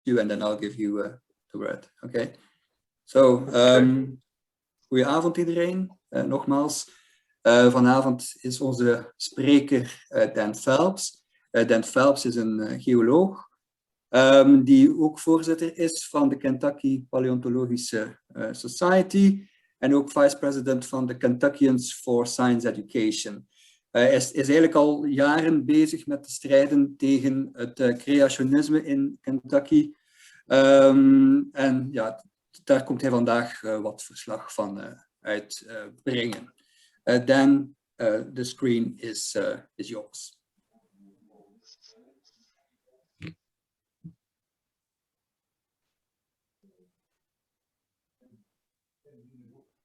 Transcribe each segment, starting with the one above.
you, and then I'll give you the word. Okay. So, goedenavond iedereen, nogmaals. Vanavond is onze spreker Dan Phelps. Dan Phelps is een geoloog die ook voorzitter is van de Kentucky Paleontologische Society en ook vice-president van de Kentuckians for Science Education. Is eigenlijk al jaren bezig met te strijden tegen het creationisme in Kentucky. En ja, daar komt hij vandaag wat verslag van uitbrengen. Dan, the screen is yours.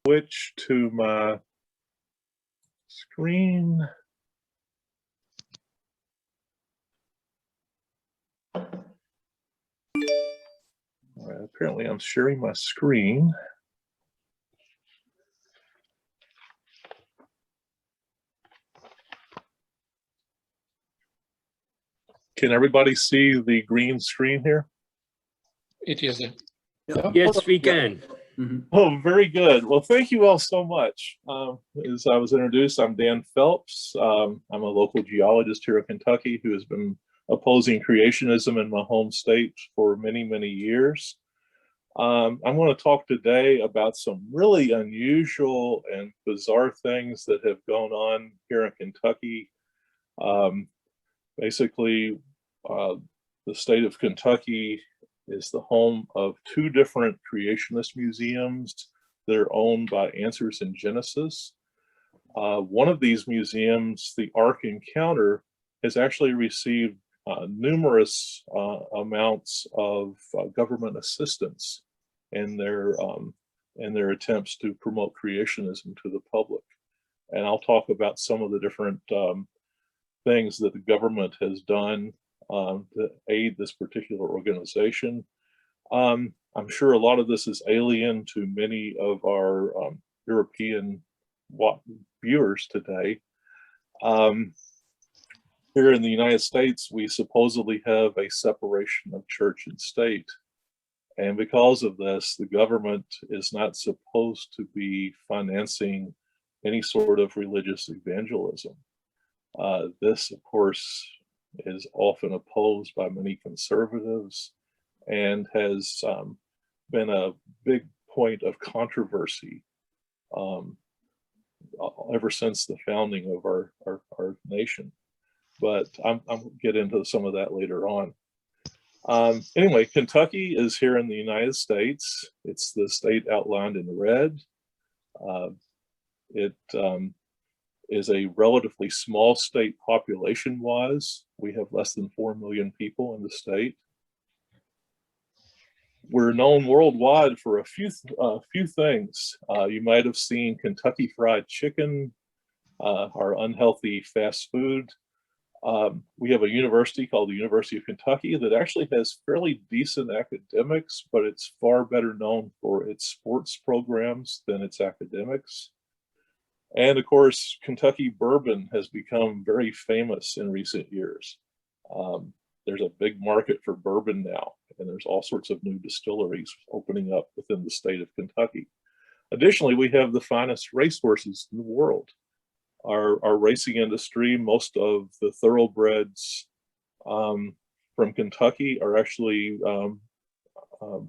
Switch to my screen. All right, apparently I'm sharing my screen. Can everybody see the green screen here? It is. Yes, we can. Oh, very good. Well, thank you all so much. As I was introduced, I'm Dan Phelps. I'm a local geologist here in Kentucky who has been opposing creationism in my home state for many, many years. I'm going to talk today about some really unusual and bizarre things that have gone on here in Kentucky. Basically, the state of Kentucky is the home of two different creationist museums that are owned by Answers in Genesis. One of these museums, the Ark Encounter, has actually received numerous amounts of government assistance in their attempts to promote creationism to the public. And I'll talk about some of the different things that the government has done to aid this particular organization. I'm sure a lot of this is alien to many of our European viewers today. Here in the United States, we supposedly have a separation of church and state. And because of this, the government is not supposed to be financing any sort of religious evangelism. This, of course, is often opposed by many conservatives and has been a big point of controversy ever since the founding of our nation. But I'll get into some of that later on. Anyway, Kentucky is here in the United States. It's the state outlined in red. It is a relatively small state population-wise. We have less than 4 million people in the state. We're known worldwide for a few things. You might have seen Kentucky Fried Chicken, our unhealthy fast food. We have a university called the University of Kentucky that actually has fairly decent academics, but it's far better known for its sports programs than its academics. And of course, Kentucky bourbon has become very famous in recent years. There's a big market for bourbon now, and there's all sorts of new distilleries opening up within the state of Kentucky. Additionally, we have the finest racehorses in the world. Our racing industry, most of the thoroughbreds from Kentucky are actually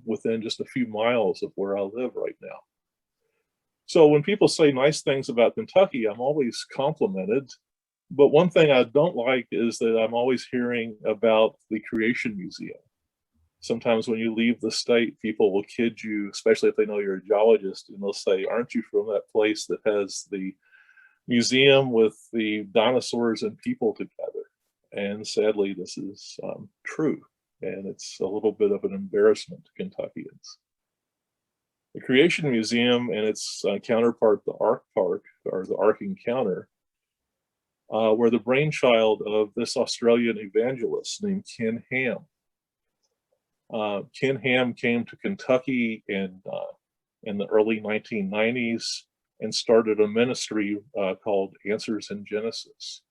within just a few miles of where I live right now. So when people say nice things about Kentucky, I'm always complimented. But one thing I don't like is that I'm always hearing about the Creation Museum. Sometimes when you leave the state, people will kid you, especially if they know you're a geologist, and they'll say, aren't you from that place that has the museum with the dinosaurs and people together? And sadly, this is true. And it's a little bit of an embarrassment to Kentuckians. The Creation Museum and its counterpart, the Ark Park, or the Ark Encounter, were the brainchild of this Australian evangelist named Ken Ham. Ken Ham came to Kentucky in the early 1990s and started a ministry called Answers in Genesis.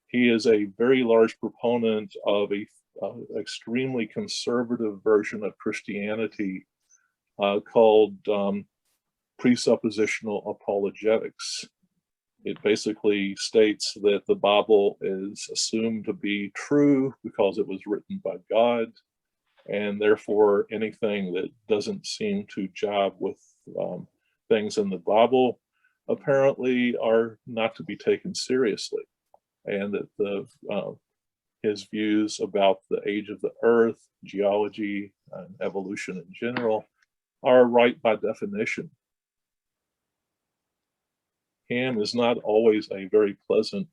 He is a very large proponent of a extremely conservative version of Christianity called presuppositional apologetics. It basically states that the Bible is assumed to be true because it was written by God, and therefore anything that doesn't seem to jive with things in the Bible apparently are not to be taken seriously, and that his views about the age of the earth, geology, and evolution in general are right by definition. Ham is not always a very pleasant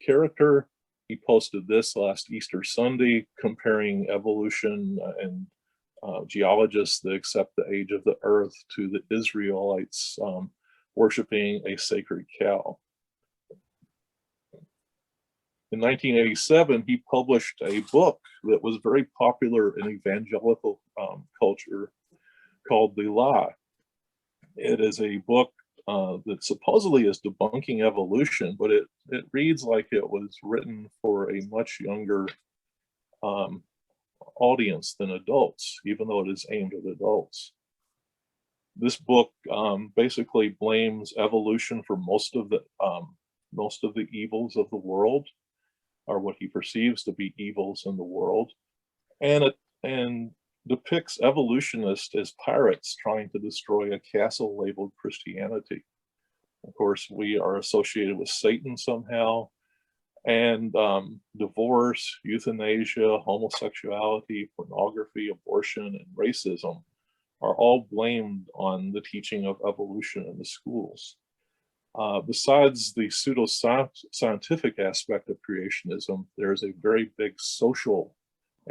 character. He posted this last Easter Sunday comparing evolution and geologists that accept the age of the earth to the Israelites worshiping a sacred cow. In 1987, he published a book that was very popular in evangelical culture called The Lie. It is a book that supposedly is debunking evolution, but it reads like it was written for a much younger audience than adults, even though it is aimed at adults. This book basically blames evolution for most of the evils of the world, or what he perceives to be evils in the world, and depicts evolutionists as pirates trying to destroy a castle labeled Christianity. Of course, we are associated with Satan somehow, and divorce, euthanasia, homosexuality, pornography, abortion, and racism are all blamed on the teaching of evolution in the schools. Besides the pseudo-scientific aspect of creationism, there's a very big social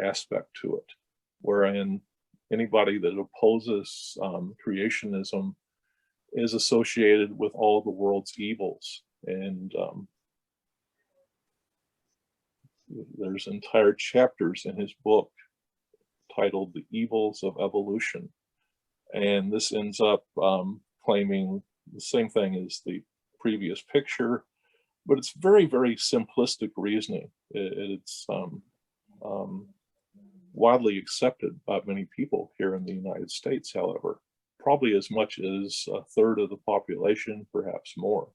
aspect to it, wherein anybody that opposes creationism is associated with all the world's evils. And there's entire chapters in his book titled The Evils of Evolution. And this ends up claiming the same thing as the previous picture, but it's very, very simplistic reasoning. It's widely accepted by many people here in the United States, however, probably as much as a third of the population, perhaps more.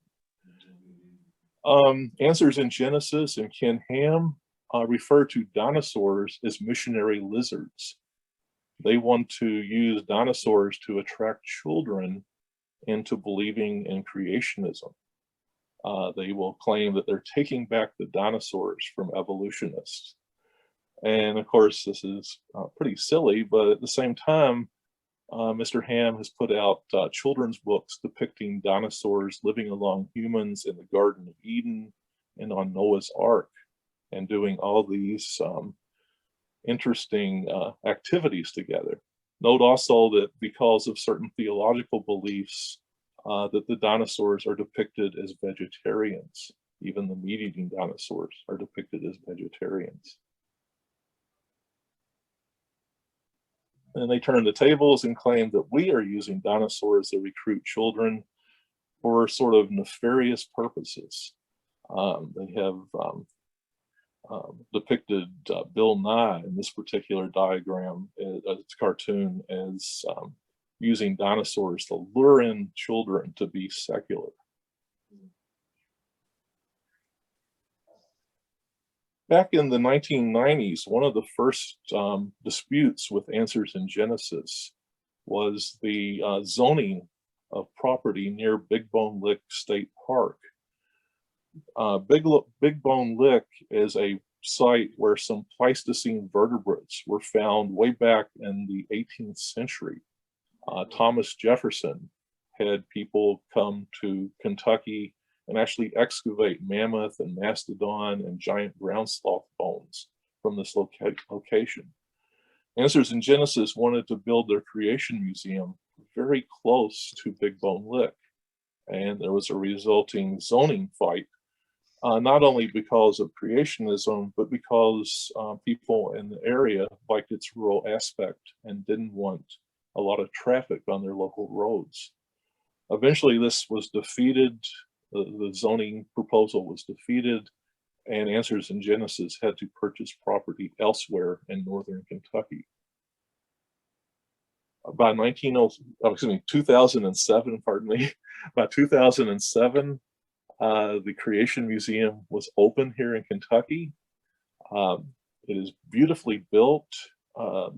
Answers in Genesis and Ken Ham refer to dinosaurs as missionary lizards. They want to use dinosaurs to attract children into believing in creationism. They will claim that they're taking back the dinosaurs from evolutionists. And of course, this is pretty silly, but at the same time, Mr. Ham has put out children's books depicting dinosaurs living along humans in the Garden of Eden and on Noah's Ark, and doing all these interesting activities together. Note also that because of certain theological beliefs, that the dinosaurs are depicted as vegetarians. Even the meat-eating dinosaurs are depicted as vegetarians. And they turn the tables and claim that we are using dinosaurs to recruit children for sort of nefarious purposes. They have depicted Bill Nye in this particular diagram, cartoon, as using dinosaurs to lure in children to be secular. Back in the 1990s, one of the first disputes with Answers in Genesis was the zoning of property near Big Bone Lick State Park. Big Bone Lick is a site where some Pleistocene vertebrates were found way back in the 18th century. Thomas Jefferson had people come to Kentucky and actually excavate mammoth and mastodon and giant ground sloth bones from this location. Answers in Genesis wanted to build their creation museum very close to Big Bone Lick, and there was a resulting zoning fight, not only because of creationism, but because people in the area liked its rural aspect and didn't want a lot of traffic on their local roads. Eventually, this was defeated. The zoning proposal was defeated, and Answers in Genesis had to purchase property elsewhere in northern Kentucky. By 2007, pardon me, by 2007, the Creation Museum was open here in Kentucky. It is beautifully built. The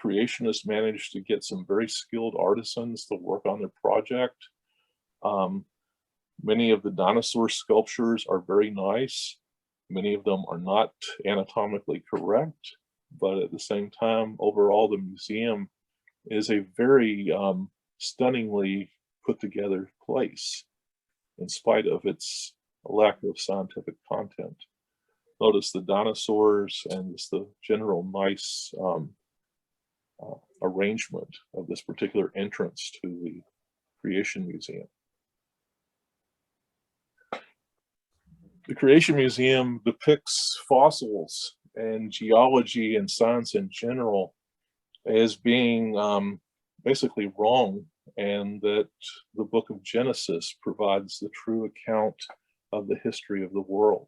creationists managed to get some very skilled artisans to work on their project. Many of the dinosaur sculptures are very nice. Many of them are not anatomically correct, but at the same time, overall, the museum is a very stunningly put together place, in spite of its lack of scientific content. Notice the dinosaurs and just the general nice arrangement of this particular entrance to the Creation Museum. The Creation Museum depicts fossils and geology and science in general as being basically wrong, and that the book of Genesis provides the true account of the history of the world.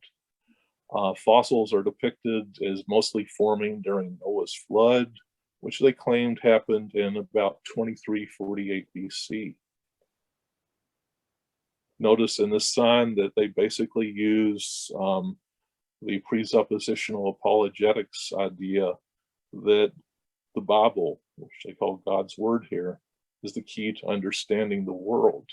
Fossils are depicted as mostly forming during Noah's flood, which they claimed happened in about 2348 BC. Notice in this sign that they basically use the presuppositional apologetics idea that the Bible, which they call God's word here, is the key to understanding the world.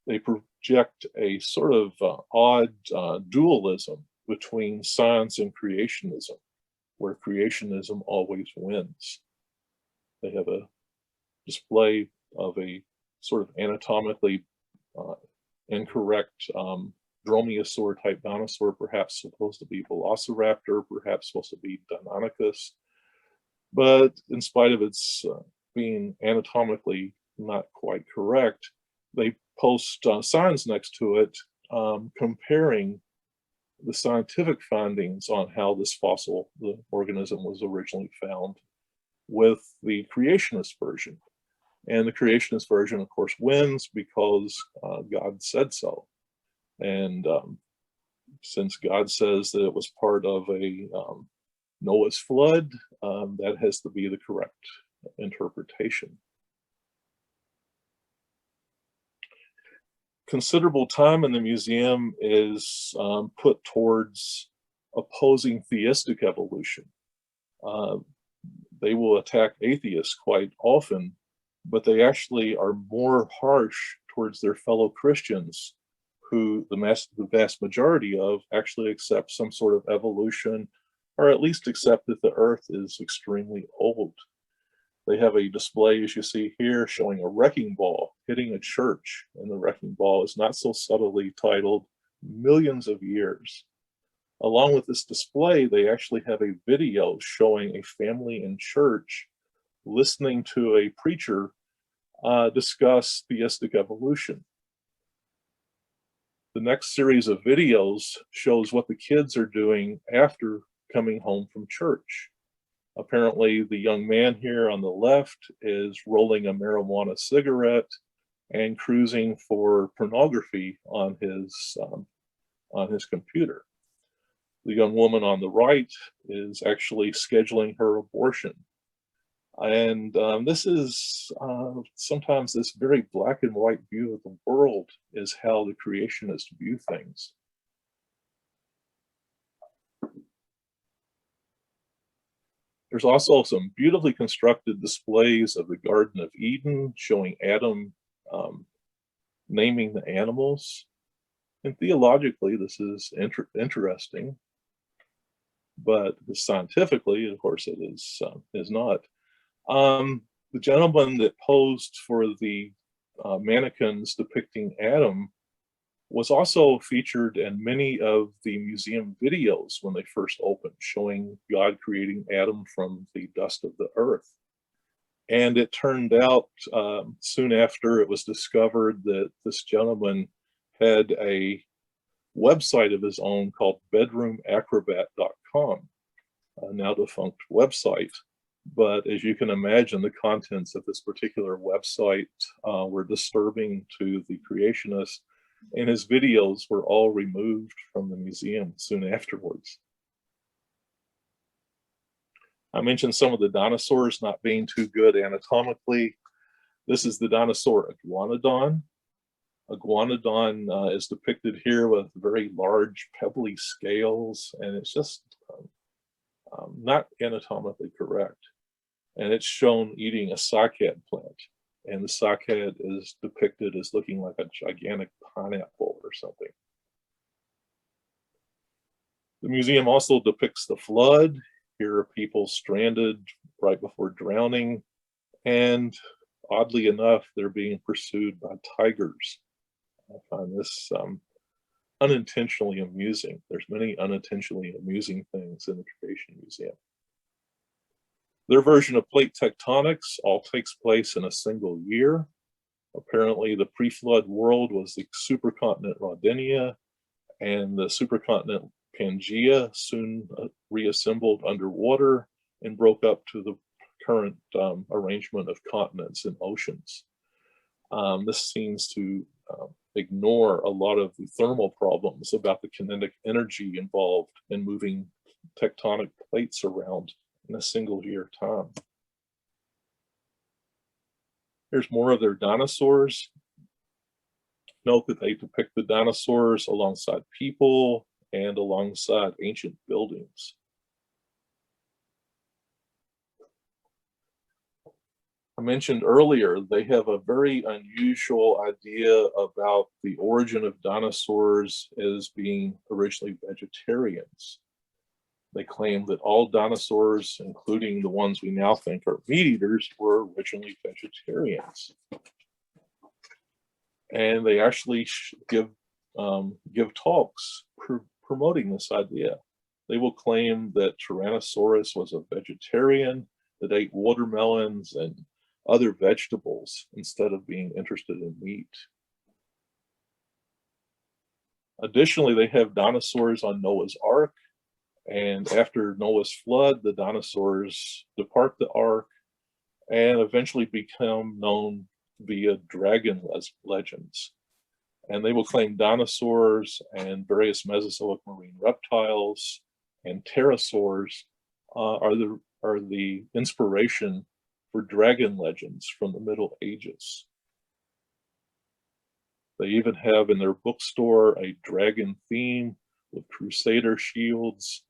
They project a sort of odd dualism between science and creationism, where creationism always wins. They have a display of a sort of anatomically incorrect dromaeosaur type dinosaur, perhaps supposed to be Velociraptor, perhaps supposed to be Deinonychus. But in spite of its being anatomically not quite correct, they post signs next to it comparing the scientific findings on how this fossil, the organism, was originally found with the creationist version. And the creationist version, of course, wins because God said so. And since God says that it was part of a Noah's flood, that has to be the correct interpretation. Considerable time in the museum is put towards opposing theistic evolution. They will attack atheists quite often, but they actually are more harsh towards their fellow Christians, who the vast majority of actually accept some sort of evolution, or at least accept that the earth is extremely old. They have a display, as you see here, showing a wrecking ball hitting a church, and the wrecking ball is not so subtly titled Millions of Years. Along with this display, they actually have a video showing a family in church listening to a preacher discuss theistic evolution. The next series of videos shows what the kids are doing after coming home from church. Apparently, the young man here on the left is rolling a marijuana cigarette and cruising for pornography on his computer. The young woman on the right is actually scheduling her abortion. And this is sometimes this very black and white view of the world is how the creationists view things. There's also some beautifully constructed displays of the Garden of Eden showing Adam naming the animals. And theologically, this is interesting, but scientifically, of course, it is not. The gentleman that posed for the mannequins depicting Adam was also featured in many of the museum videos when they first opened, showing God creating Adam from the dust of the earth. And it turned out soon after it was discovered that this gentleman had a website of his own called bedroomacrobat.com, a now defunct website. But as you can imagine, the contents of this particular website were disturbing to the creationists, and his videos were all removed from the museum soon afterwards. I mentioned some of the dinosaurs not being too good anatomically. This is the dinosaur iguanodon. Iguanodon is depicted here with very large pebbly scales, and it's just not anatomically correct. And it's shown eating a cycad plant, and the cycad is depicted as looking like a gigantic pineapple or something. The museum also depicts the flood. Here are people stranded right before drowning, and oddly enough, they're being pursued by tigers. I find this unintentionally amusing. There's many unintentionally amusing things in the Creation Museum. Their version of plate tectonics all takes place in a single year. Apparently, the pre-flood world was the supercontinent Rodinia, and the supercontinent Pangaea soon reassembled underwater and broke up to the current arrangement of continents and oceans. This seems to ignore a lot of the thermal problems about the kinetic energy involved in moving tectonic plates around in a single year time. Here's more of their dinosaurs. Note that they depict the dinosaurs alongside people and alongside ancient buildings. I mentioned earlier, they have a very unusual idea about the origin of dinosaurs as being originally vegetarians. They claim that all dinosaurs, including the ones we now think are meat eaters, were originally vegetarians. And they actually give talks promoting this idea. They will claim that Tyrannosaurus was a vegetarian that ate watermelons and other vegetables instead of being interested in meat. Additionally, they have dinosaurs on Noah's Ark, and after Noah's flood, the dinosaurs depart the Ark and eventually become known via dragon legends. And they will claim dinosaurs and various Mesozoic marine reptiles and pterosaurs are the inspiration for dragon legends from the Middle Ages. They even have in their bookstore a dragon theme with crusader shields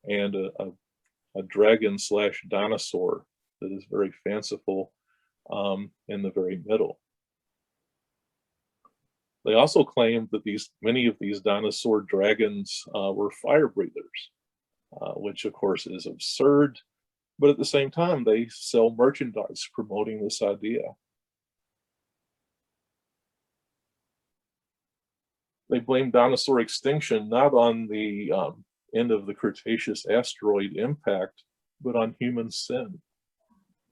and a dragon / dinosaur that is very fanciful in the very middle. They also claim that many of these dinosaur dragons were fire breathers, which of course is absurd, but at the same time, they sell merchandise promoting this idea. They blame dinosaur extinction not on the end of the Cretaceous asteroid impact, but on human sin.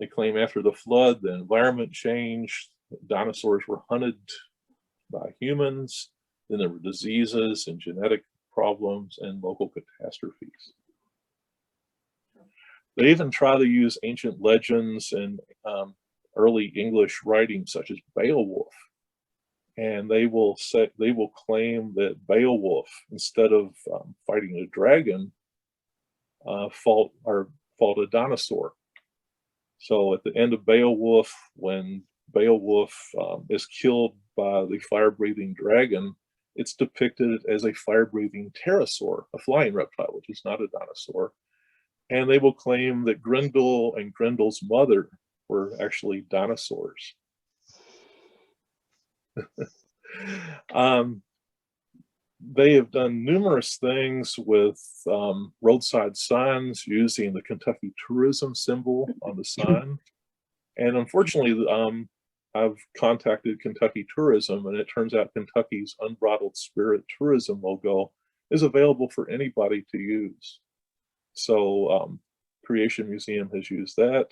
They claim after the flood, the environment changed, dinosaurs were hunted by humans, then there were diseases and genetic problems and local catastrophes. They even try to use ancient legends and early English writing such as Beowulf. And they will claim that Beowulf, instead of fighting a dragon, fought a dinosaur. So at the end of Beowulf, when Beowulf is killed by the fire-breathing dragon, it's depicted as a fire-breathing pterosaur, a flying reptile, which is not a dinosaur. And they will claim that Grendel and Grendel's mother were actually dinosaurs. They have done numerous things with roadside signs using the Kentucky tourism symbol on the sign. And unfortunately, I've contacted Kentucky Tourism, and it turns out Kentucky's Unbridled Spirit tourism logo is available for anybody to use. So Creation Museum has used that.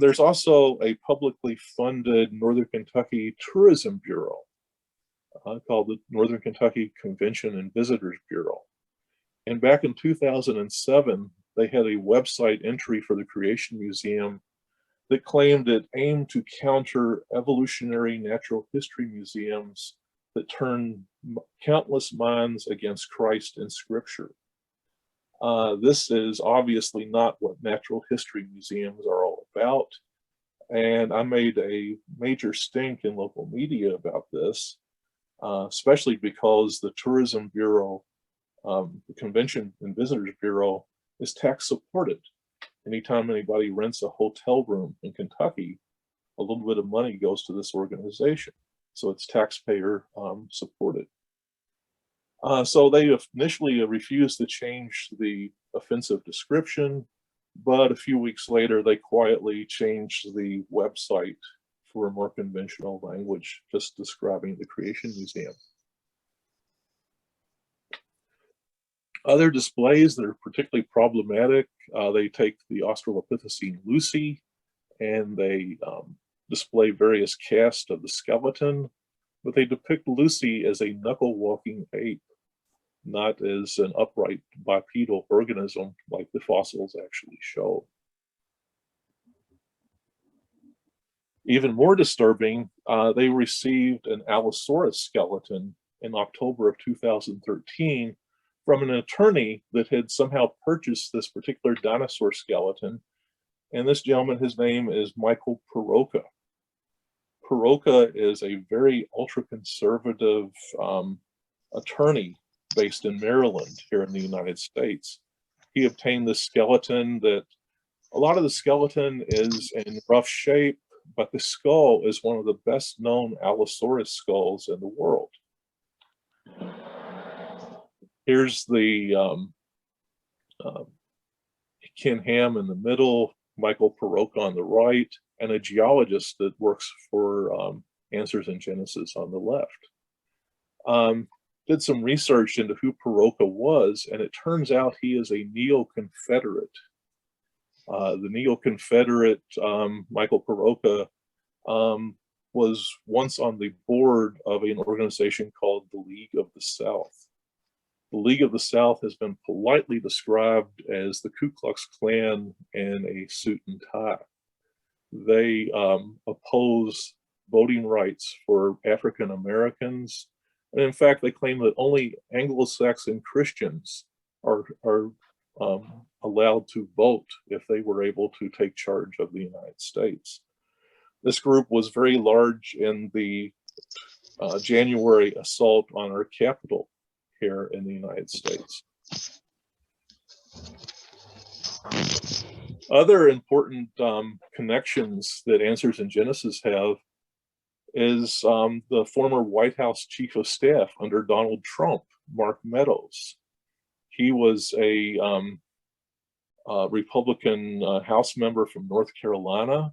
There's also a publicly funded Northern Kentucky Tourism Bureau called the Northern Kentucky Convention and Visitors Bureau. And back in 2007, they had a website entry for the Creation Museum that claimed it aimed to counter evolutionary natural history museums that turn countless minds against Christ in Scripture. This is obviously not what natural history museums are all about. And I made a major stink in local media about this, especially because the Tourism Bureau, the Convention and Visitors Bureau, is tax supported. Anytime anybody rents a hotel room in Kentucky, a little bit of money goes to this organization. So it's taxpayer supported. So they initially refused to change the offensive description, but a few weeks later, they quietly changed the website for a more conventional language, just describing the Creation Museum. Other displays that are particularly problematic, they take the Australopithecine Lucy and they display various casts of the skeleton, but they depict Lucy as a knuckle-walking ape, not as an upright bipedal organism like the fossils actually show. Even more disturbing, they received an Allosaurus skeleton in October of 2013 from an attorney that had somehow purchased this particular dinosaur skeleton. And this gentleman, his name is Michael Peroka. Peroka is a very ultra-conservative attorney based in Maryland here in the United States. He obtained this skeleton that a lot of the skeleton is in rough shape, but the skull is one of the best known Allosaurus skulls in the world. Here's the Ken Ham in the middle, Michael Peroka on the right, and a geologist that works for Answers in Genesis on the left. Did some research into who Peroka was, and it turns out he is a neo-Confederate. The neo-Confederate Michael Peroka was once on the board of an organization called the League of the South. The League of the South has been politely described as the Ku Klux Klan in a suit and tie. They oppose voting rights for African Americans. And in fact, they claim that only Anglo-Saxon Christians are allowed to vote if they were able to take charge of the United States. This group was very large in the January assault on our Capitol here in the United States. Other important connections that Answers in Genesis have is the former White House Chief of Staff under Donald Trump, Mark Meadows. He was a Republican House member from North Carolina.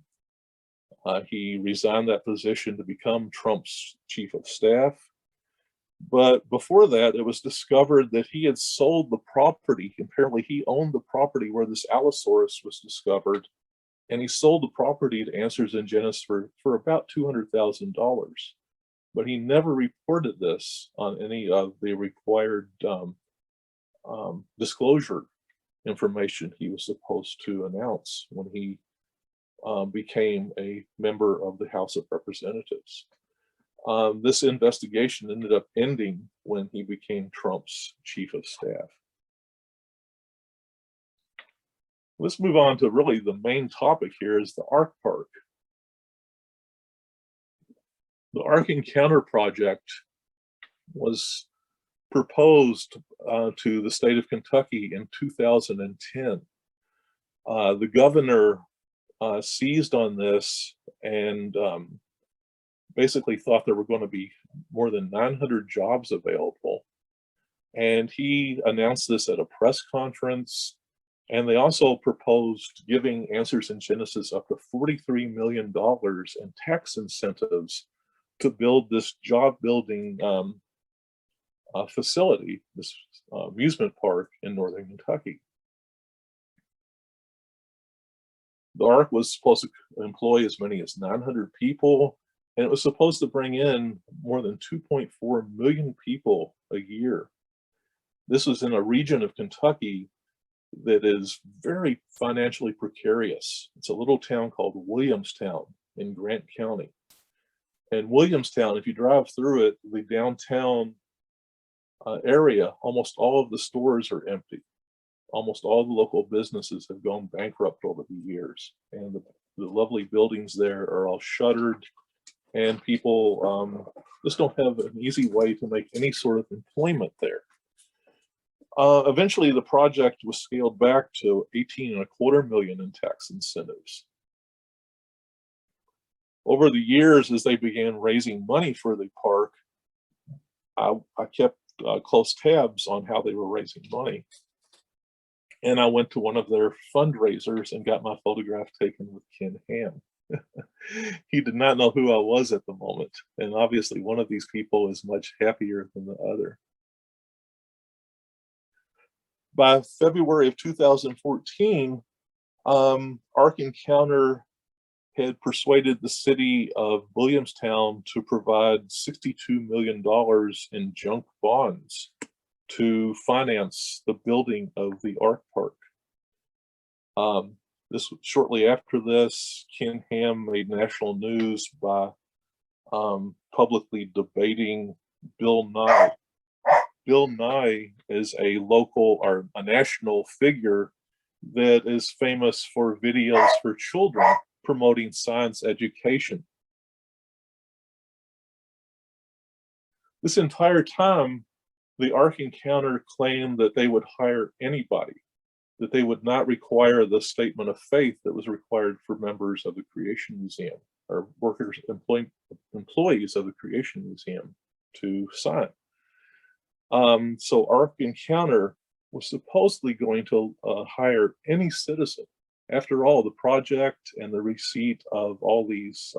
He resigned that position to become Trump's Chief of Staff. But before that, it was discovered that he had sold the property. Apparently, he owned the property where this Allosaurus was discovered, and he sold the property to Answers in Genesis for about $200,000. But he never reported this on any of the required disclosure information he was supposed to announce when he became a member of the House of Representatives. This investigation ended up ending when he became Trump's Chief of Staff. Let's move on to really the main topic here is the Ark Park. The Ark Encounter Project was proposed to the state of Kentucky in 2010. The governor seized on this and basically thought there were going to be more than 900 jobs available. And he announced this at a press conference. And they also proposed giving Answers in Genesis up to $43 million in tax incentives to build this job building facility, this amusement park in northern Kentucky. The Ark was supposed to employ as many as 900 people, and it was supposed to bring in more than 2.4 million people a year. This was in a region of Kentucky that is very financially precarious. It's a little town called Williamstown in Grant County. And Williamstown, if you drive through it, the downtown area, almost all of the stores are empty. Almost all the local businesses have gone bankrupt over the years, and the lovely buildings there are all shuttered, and people just don't have an easy way to make any sort of employment there. Eventually, the project was scaled back to $18.25 million in tax incentives. Over the years, as they began raising money for the park, I kept close tabs on how they were raising money. And I went to one of their fundraisers and got my photograph taken with Ken Ham. He did not know who I was at the moment. And obviously one of these people is much happier than the other. By February of 2014, Ark Encounter had persuaded the city of Williamstown to provide $62 million in junk bonds to finance the building of the Ark Park. Shortly after this, Ken Ham made national news by publicly debating Bill Nye. Bill Nye is a local or a national figure that is famous for videos for children promoting science education. This entire time, the Ark Encounter claimed that they would hire anybody, that they would not require the statement of faith that was required for members of the Creation Museum or workers, employees of the Creation Museum to sign. So Ark Encounter was supposedly going to hire any citizen. After all, the project and the receipt of all these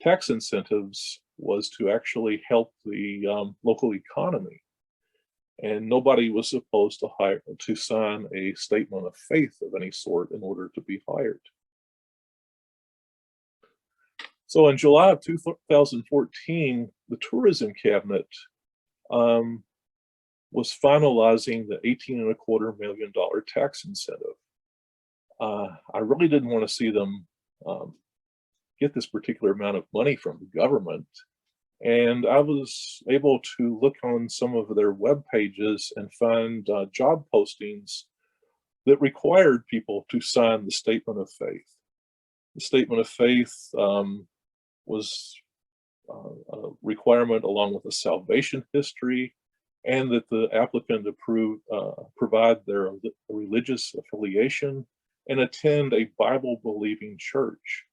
tax incentives was to actually help the local economy. And nobody was supposed to sign a statement of faith of any sort in order to be hired. So in July of 2014, the tourism cabinet was finalizing the $18.25 million tax incentive. I really didn't want to see them get this particular amount of money from the government. And I was able to look on some of their web pages and find job postings that required people to sign the statement of faith. The statement of faith was a requirement along with a salvation history, and that the applicant provide their religious affiliation and attend a Bible-believing church.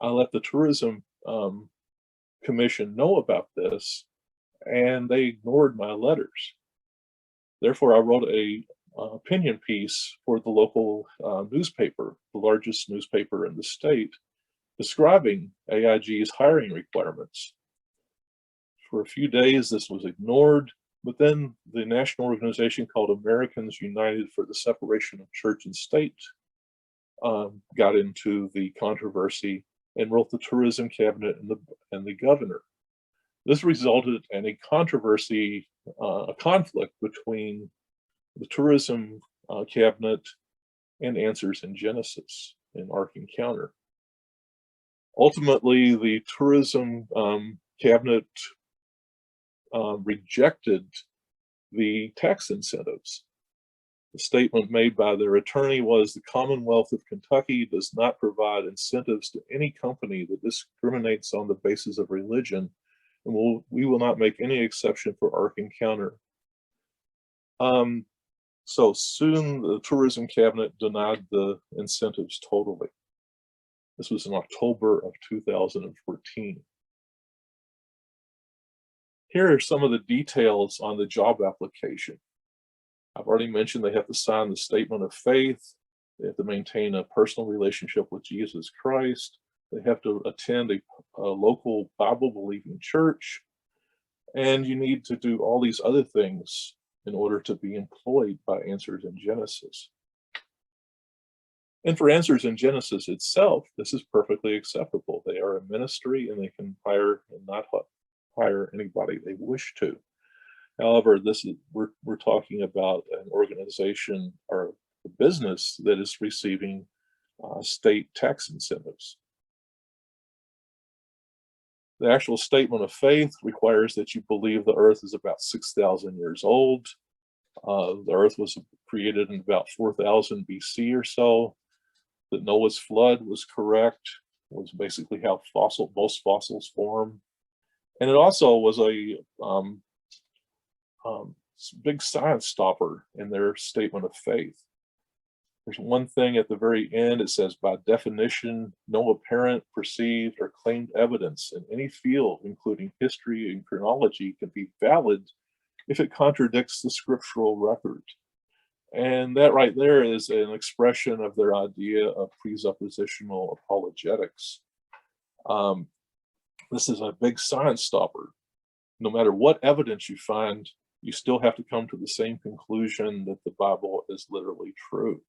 I let the tourism commission know about this, and they ignored my letters. Therefore, I wrote a opinion piece for the local newspaper, the largest newspaper in the state, describing AIG's hiring requirements. For a few days, this was ignored, but then the national organization called Americans United for the Separation of Church and State got into the controversy and wrote the tourism cabinet and the governor. This resulted in a controversy, a conflict between the tourism cabinet and Answers in Genesis in Ark Encounter. Ultimately, the tourism cabinet rejected the tax incentives. The statement made by their attorney was, the Commonwealth of Kentucky does not provide incentives to any company that discriminates on the basis of religion, and we will not make any exception for Ark Encounter. So soon the tourism cabinet denied the incentives totally. This was in October of 2014. Here are some of the details on the job application. I've already mentioned they have to sign the statement of faith. They have to maintain a personal relationship with Jesus Christ. They have to attend a local Bible-believing church. And you need to do all these other things in order to be employed by Answers in Genesis. And for Answers in Genesis itself, this is perfectly acceptable. They are a ministry and they can hire and not hire anybody they wish to. However, we're talking about an organization or a business that is receiving state tax incentives. The actual statement of faith requires that you believe the earth is about 6,000 years old. The earth was created in about 4,000 BC or so. That Noah's flood was correct, was basically how most fossils form. And it also was a big science stopper in their statement of faith. There's one thing at the very end, it says, by definition, no apparent, perceived, or claimed evidence in any field, including history and chronology, can be valid if it contradicts the scriptural record. And that right there is an expression of their idea of presuppositional apologetics. This is a big science stopper. No matter what evidence you find, you still have to come to the same conclusion that the Bible is literally true.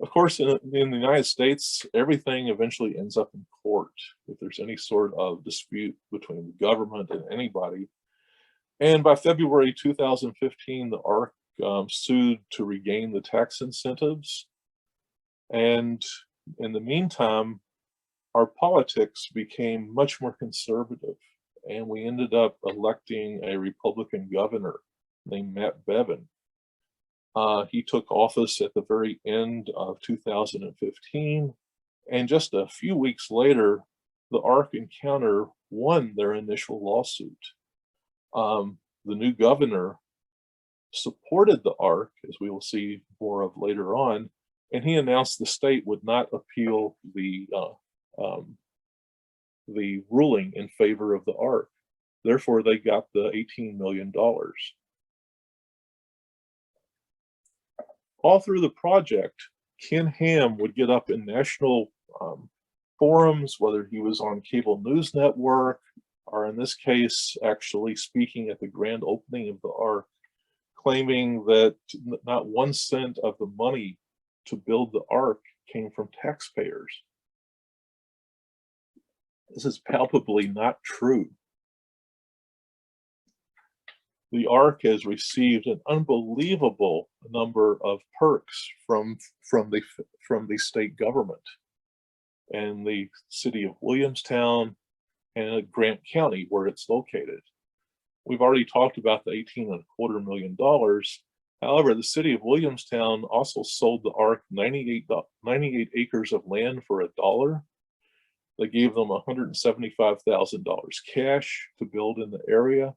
Of course, in the United States, everything eventually ends up in court if there's any sort of dispute between the government and anybody. And by February 2015, the ARC sued to regain the tax incentives. And in the meantime, our politics became much more conservative, and we ended up electing a Republican governor named Matt Bevin. He took office at the very end of 2015, and just a few weeks later, the ARC Encounter won their initial lawsuit. The new governor supported the ARC, as we will see more of later on, and he announced the state would not appeal the ruling in favor of the ARC. Therefore, they got the $18 million. All through the project, Ken Ham would get up in national forums, whether he was on cable news network, or in this case, actually speaking at the grand opening of the ARC, claiming that not 1 cent of the money to build the ARC came from taxpayers. This is palpably not true. The ARC has received an unbelievable number of perks from the state government and the city of Williamstown and Grant County, where it's located. We've already talked about the $18.25 million. However, the city of Williamstown also sold the ARC 98 acres of land for $1. They gave them $175,000 cash to build in the area.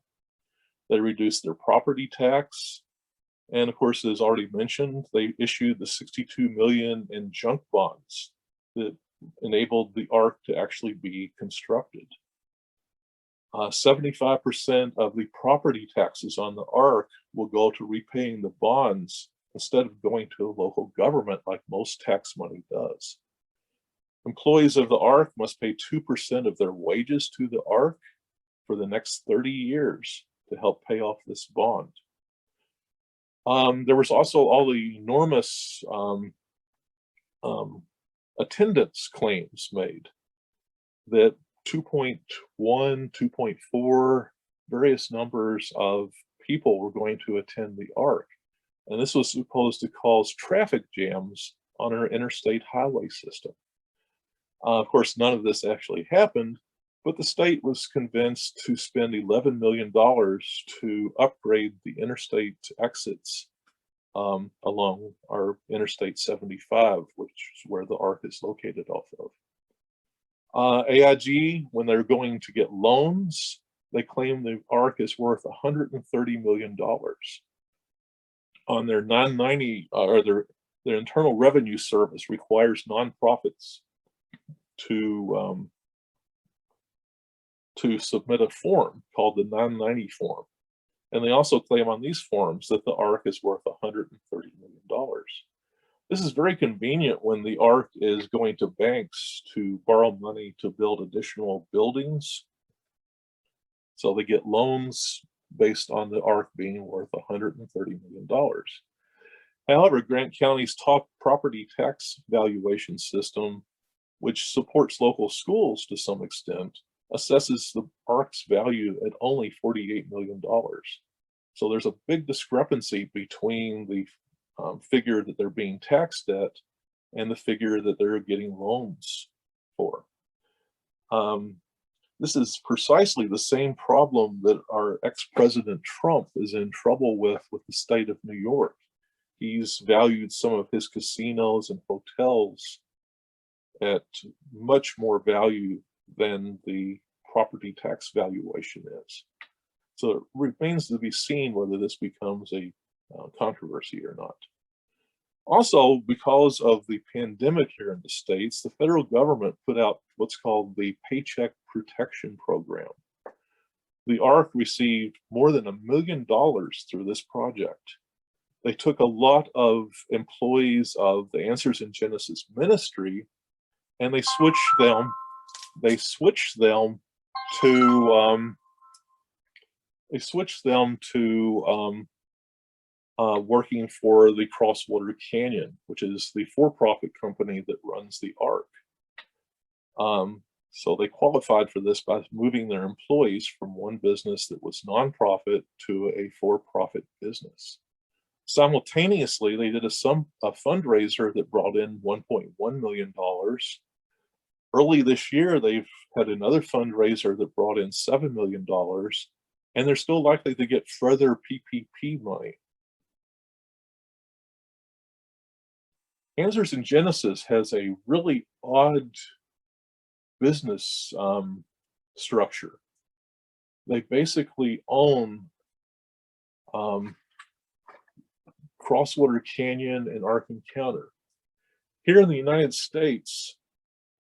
They reduced their property tax. And of course, as already mentioned, they issued the $62 million in junk bonds that enabled the ARC to actually be constructed. 75% of the property taxes on the ARC will go to repaying the bonds instead of going to the local government like most tax money does. Employees of the ARC must pay 2% of their wages to the ARC for the next 30 years to help pay off this bond. There was also all the enormous attendance claims made that 2.1, 2.4, various numbers of people were going to attend the ARC. And this was supposed to cause traffic jams on our interstate highway system. Of course, none of this actually happened, but the state was convinced to spend $11 million to upgrade the interstate exits along our Interstate 75, which is where the ARC is located off of. AIG, when they're going to get loans, they claim the ARC is worth $130 million. On their 990, or their Internal Revenue Service requires nonprofits to submit a form called the 990 form. And they also claim on these forms that the ARC is worth $130 million. This is very convenient when the ARC is going to banks to borrow money to build additional buildings. So they get loans based on the ARC being worth $130 million. However, Grant County's top property tax valuation system, which supports local schools to some extent, assesses the ARC's value at only $48 million. So there's a big discrepancy between the figure that they're being taxed at and the figure that they're getting loans for. This is precisely the same problem that our ex-president Trump is in trouble with the state of New York. He's valued some of his casinos and hotels at much more value than the property tax valuation is. So it remains to be seen whether this becomes a controversy or not. Also, because of the pandemic here in the States, the federal government put out what's called the Paycheck Protection Program. The ARC received more than $1 million through this project. They took a lot of employees of the Answers in Genesis ministry, and they switched them to working for the Crosswater Canyon, which is the for-profit company that runs the ARC. So they qualified for this by moving their employees from one business that was nonprofit to a for-profit business. Simultaneously, they did a fundraiser that brought in $1.1 million. Early this year, they've had another fundraiser that brought in $7 million, and they're still likely to get further PPP money. Answers in Genesis has a really odd business structure. They basically own Crosswater Canyon and Ark Encounter. Here in the United States,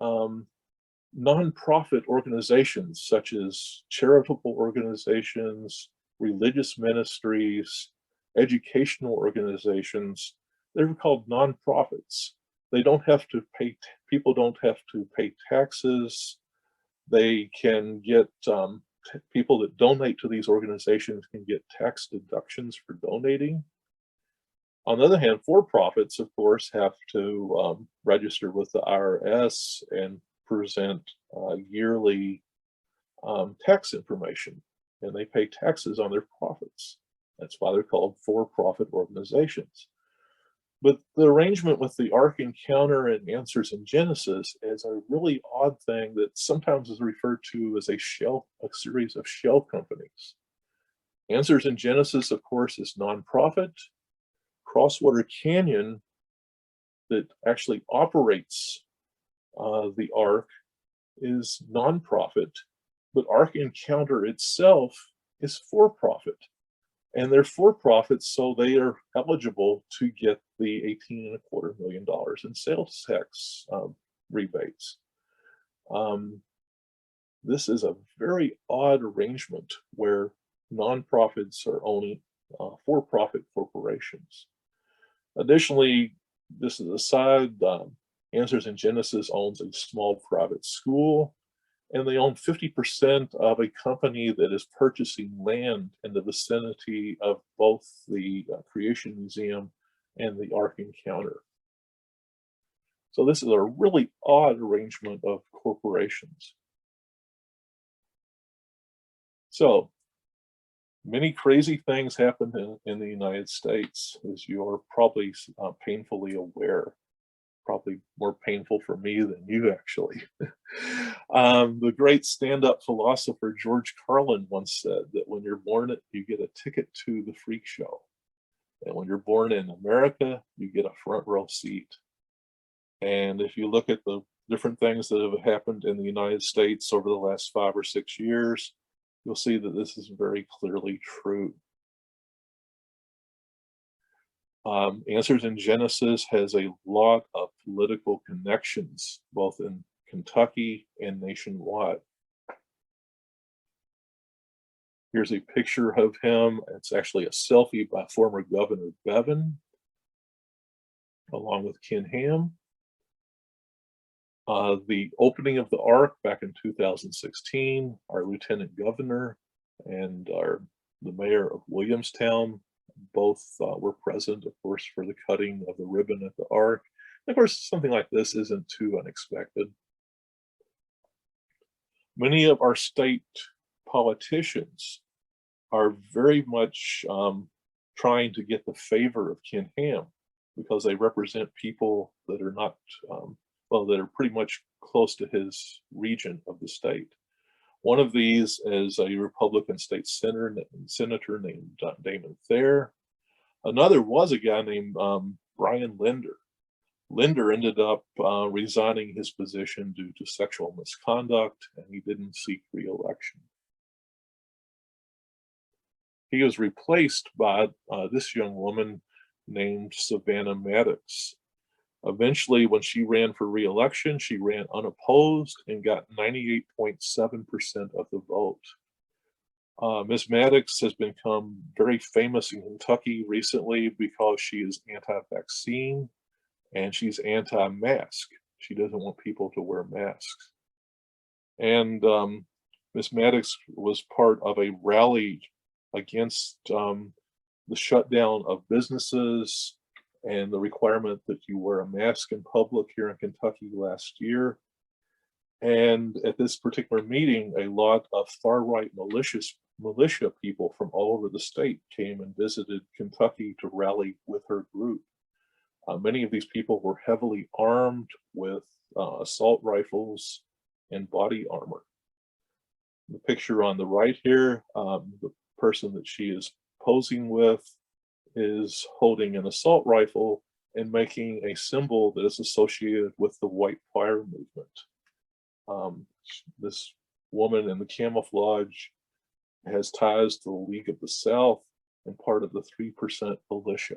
nonprofit organizations such as charitable organizations, religious ministries, educational organizations, they're called nonprofits. They don't have to pay, people don't have to pay taxes. They can get, people that donate to these organizations can get tax deductions for donating. On the other hand, for-profits, of course, have to register with the IRS and present yearly tax information, and they pay taxes on their profits. That's why they're called for-profit organizations. But the arrangement with the Ark Encounter and Answers in Genesis is a really odd thing that sometimes is referred to as a series of shell companies. Answers in Genesis, of course, is nonprofit. Crosswater Canyon, that actually operates the Ark, is nonprofit, but Ark Encounter itself is for-profit. And they're for-profit, so they are eligible to get the $18.25 million in sales tax rebates. This is a very odd arrangement where nonprofits are owning for-profit corporations. Additionally, this is a side, Answers in Genesis owns a small private school, and they own 50% of a company that is purchasing land in the vicinity of both the Creation Museum and the Ark Encounter. So this is a really odd arrangement of corporations. So many crazy things happen in the United States, as you are probably painfully aware. Probably more painful for me than you, actually. The great stand-up philosopher George Carlin once said that when you're born, you get a ticket to the freak show. And when you're born in America, you get a front row seat. And if you look at the different things that have happened in the United States over the last 5 or 6 years, you'll see that this is very clearly true. Answers in Genesis has a lot of political connections, both in Kentucky and nationwide. Here's a picture of him. It's actually a selfie by former Governor Bevin, along with Ken Ham. The opening of the Ark back in 2016, our Lieutenant Governor and the Mayor of Williamstown both were present, of course, for the cutting of the ribbon at the Ark. And of course, something like this isn't too unexpected. Many of our state politicians are very much trying to get the favor of Ken Ham because they represent people that are not well, that are pretty much close to his region of the state. One of these is a Republican state senator named Damon Thayer. Another was a guy named Brian Linder. Linder ended up resigning his position due to sexual misconduct, and he didn't seek re-election. He was replaced by this young woman named Savannah Maddox. Eventually, when she ran for re-election, she ran unopposed and got 98.7% of the vote. Ms. Maddox has become very famous in Kentucky recently because she is anti-vaccine and she's anti-mask. She doesn't want people to wear masks. And Ms. Maddox was part of a rally against the shutdown of businesses and the requirement that you wear a mask in public here in Kentucky last year. And at this particular meeting, a lot of far-right militia people from all over the state came and visited Kentucky to rally with her group. Many of these people were heavily armed with assault rifles and body armor. The picture on the right here, the person that she is posing with is holding an assault rifle and making a symbol that is associated with the white fire movement. This woman in the camouflage has ties to the League of the South and part of the 3% militia.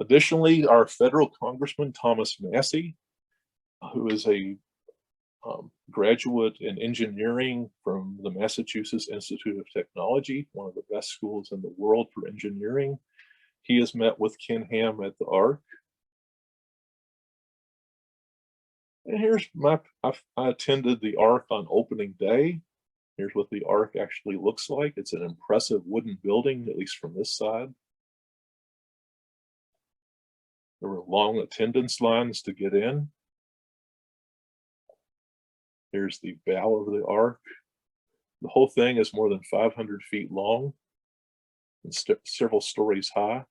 Additionally, our federal Congressman Thomas Massie, who is a graduate in engineering from the Massachusetts Institute of Technology, one of the best schools in the world for engineering. He has met with Ken Ham at the ARC. And here's I attended the ARC on opening day. Here's what the ARC actually looks like. It's an impressive wooden building, at least from this side. There were long attendance lines to get in. Here's the bow of the ARC. The whole thing is more than 500 feet long and several stories high.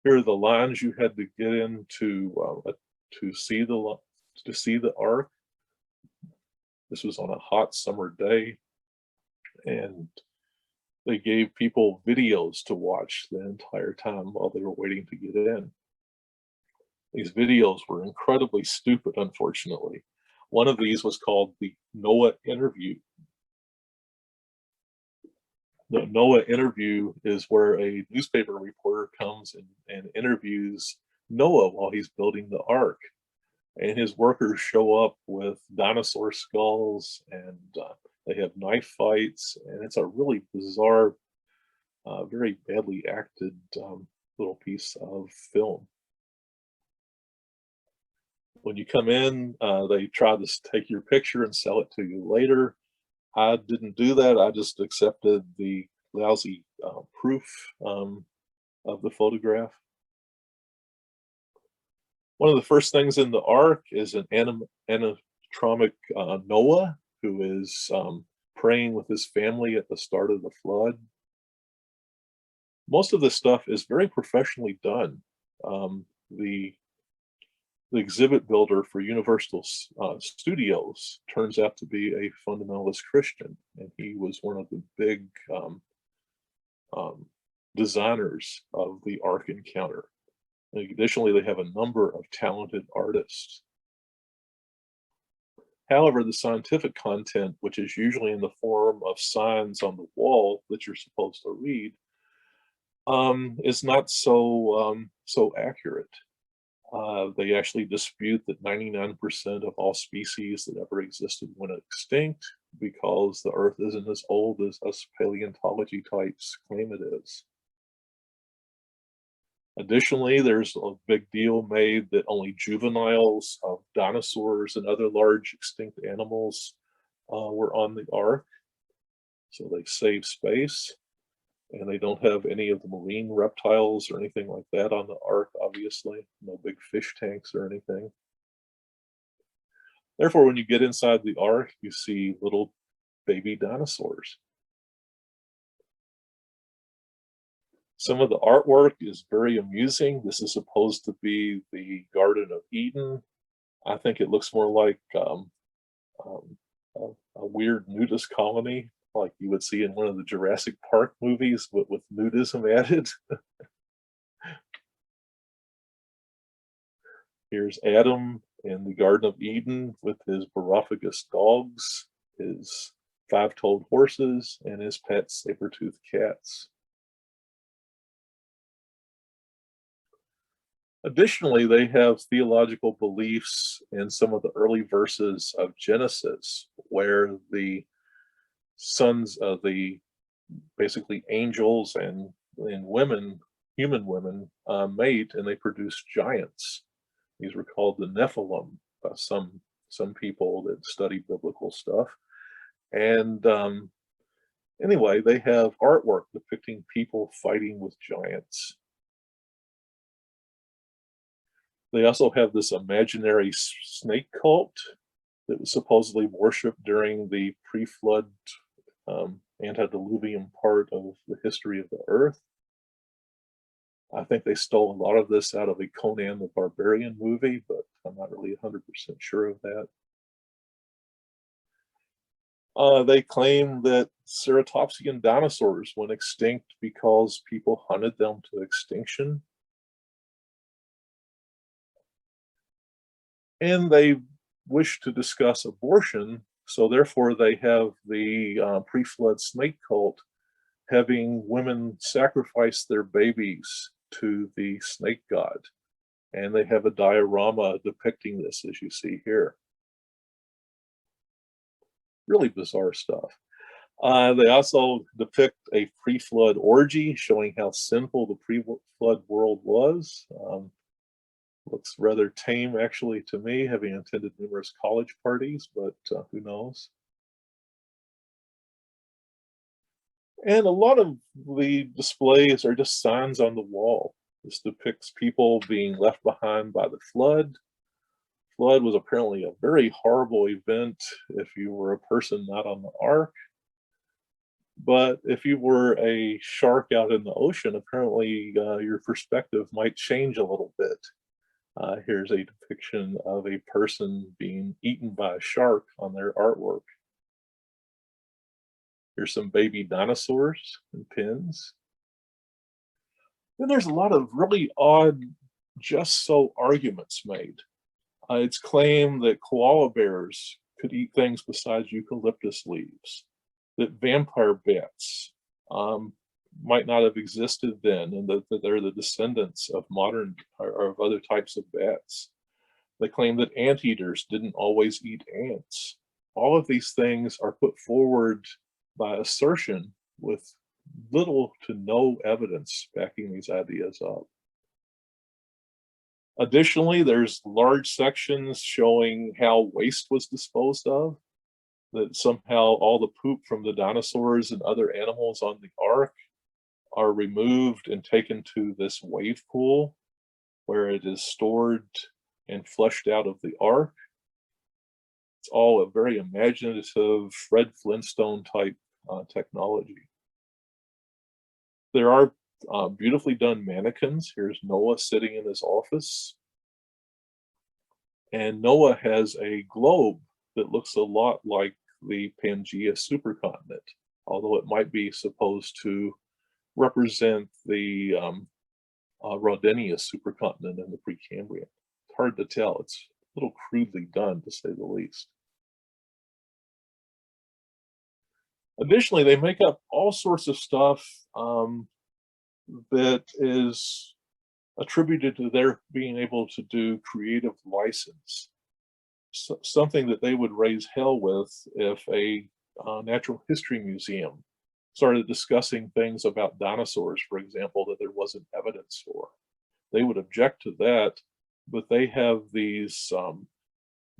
Here are the lines you had to get in to see the ARC. This was on a hot summer day, and they gave people videos to watch the entire time while they were waiting to get in. These videos were incredibly stupid, unfortunately. One of these was called the NOAA interview. The NOAA interview is where a newspaper reporter comes and interviews Noah while he's building the ark. And his workers show up with dinosaur skulls, and they have knife fights, and it's a really bizarre, very badly acted little piece of film. When you come in, they try to take your picture and sell it to you later. I didn't do that. I just accepted the lousy proof of the photograph. One of the first things in the ark is an animatronic Noah, who is praying with his family at the start of the flood. Most of this stuff is very professionally done. The exhibit builder for Universal Studios turns out to be a fundamentalist Christian, and he was one of the big designers of the Ark Encounter. And additionally, they have a number of talented artists. However, the scientific content, which is usually in the form of signs on the wall that you're supposed to read, is not so accurate. They actually dispute that 99% of all species that ever existed went extinct because the Earth isn't as old as us paleontology types claim it is. Additionally, there's a big deal made that only juveniles of dinosaurs and other large extinct animals were on the Ark. So they save space, and they don't have any of the marine reptiles or anything like that on the Ark, obviously. No big fish tanks or anything. Therefore, when you get inside the Ark, you see little baby dinosaurs. Some of the artwork is very amusing. This is supposed to be the Garden of Eden. I think it looks more like a weird nudist colony, like you would see in one of the Jurassic Park movies, with nudism added. Here's Adam in the Garden of Eden with his Borophagous dogs, his 5-toed horses, and his pet saber-toothed cats. Additionally, they have theological beliefs in some of the early verses of Genesis, where the sons of the basically angels and women, human women, mate, and they produce giants. These were called the Nephilim by some people that study biblical stuff. And anyway, they have artwork depicting people fighting with giants. They also have this imaginary snake cult that was supposedly worshipped during the pre-flood antediluvian part of the history of the earth. I think they stole a lot of this out of a Conan the Barbarian movie, but I'm not really 100% sure of that. They claim that ceratopsian dinosaurs went extinct because people hunted them to extinction. And they wish to discuss abortion, so therefore they have the pre-flood snake cult having women sacrifice their babies to the snake god. And they have a diorama depicting this, as you see here. Really bizarre stuff. They also depict a pre-flood orgy, showing how sinful the pre-flood world was. Looks rather tame, actually, to me, having attended numerous college parties, but who knows? And a lot of the displays are just signs on the wall. This depicts people being left behind by the flood. Flood was apparently a very horrible event if you were a person not on the ark. But if you were a shark out in the ocean, apparently your perspective might change a little bit. Here's a depiction of a person being eaten by a shark on their artwork. Here's some baby dinosaurs and pins. Then there's a lot of really odd just so arguments made. It's claimed that koala bears could eat things besides eucalyptus leaves, that vampire bats might not have existed then, and that they're the descendants of modern or of other types of bats. They claim that anteaters didn't always eat ants. All of these things are put forward by assertion with little to no evidence backing these ideas up. Additionally, there's large sections showing how waste was disposed of, that somehow all the poop from the dinosaurs and other animals on the ark are removed and taken to this wave pool where it is stored and flushed out of the ark. It's all a very imaginative Fred Flintstone type technology. There are beautifully done mannequins. Here's Noah sitting in his office. And Noah has a globe that looks a lot like the Pangea supercontinent, although it might be supposed to represent the Rodinia supercontinent in the Precambrian. It's hard to tell. It's a little crudely done, to say the least. Additionally, they make up all sorts of stuff that is attributed to their being able to do creative license. So, something that they would raise hell with if a natural history museum started discussing things about dinosaurs, for example, that there wasn't evidence for. They would object to that, but they have these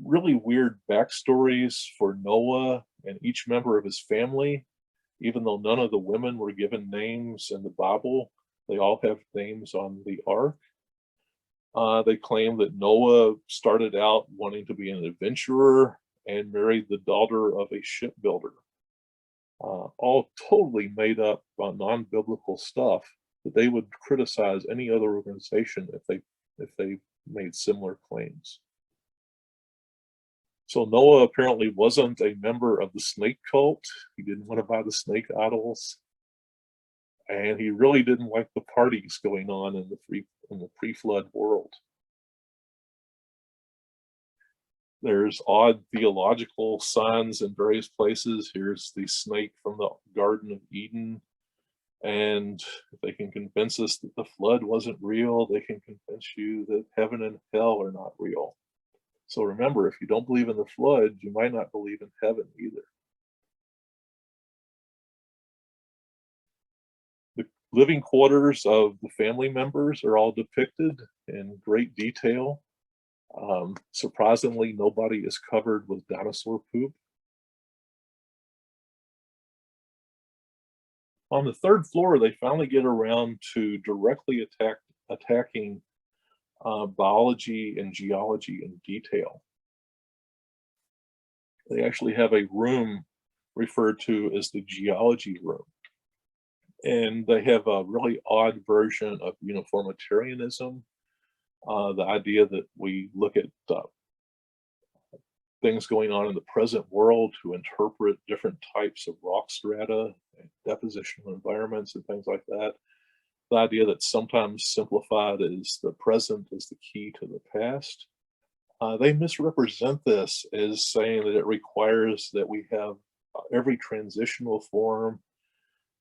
really weird backstories for Noah and each member of his family. Even though none of the women were given names in the Bible, they all have names on the ark. They claim that Noah started out wanting to be an adventurer and married the daughter of a shipbuilder. All totally made up non-biblical stuff. that they would criticize any other organization if they made similar claims. So Noah apparently wasn't a member of the snake cult. He didn't want to buy the snake idols. And he really didn't like the parties going on in the pre-flood world. There's odd theological signs in various places. Here's the snake from the Garden of Eden. And if they can convince us that the flood wasn't real, they can convince you that heaven and hell are not real. So remember, if you don't believe in the flood, you might not believe in heaven either. The living quarters of the family members are all depicted in great detail. Surprisingly, nobody is covered with dinosaur poop. On the third floor, they finally get around to directly attacking biology and geology in detail. They actually have a room referred to as the geology room. And they have a really odd version of uniformitarianism, the idea that we look at things going on in the present world to interpret different types of rock strata and depositional environments and things like that. The idea that sometimes simplified is the present is the key to the past. They misrepresent this as saying that it requires that we have every transitional form,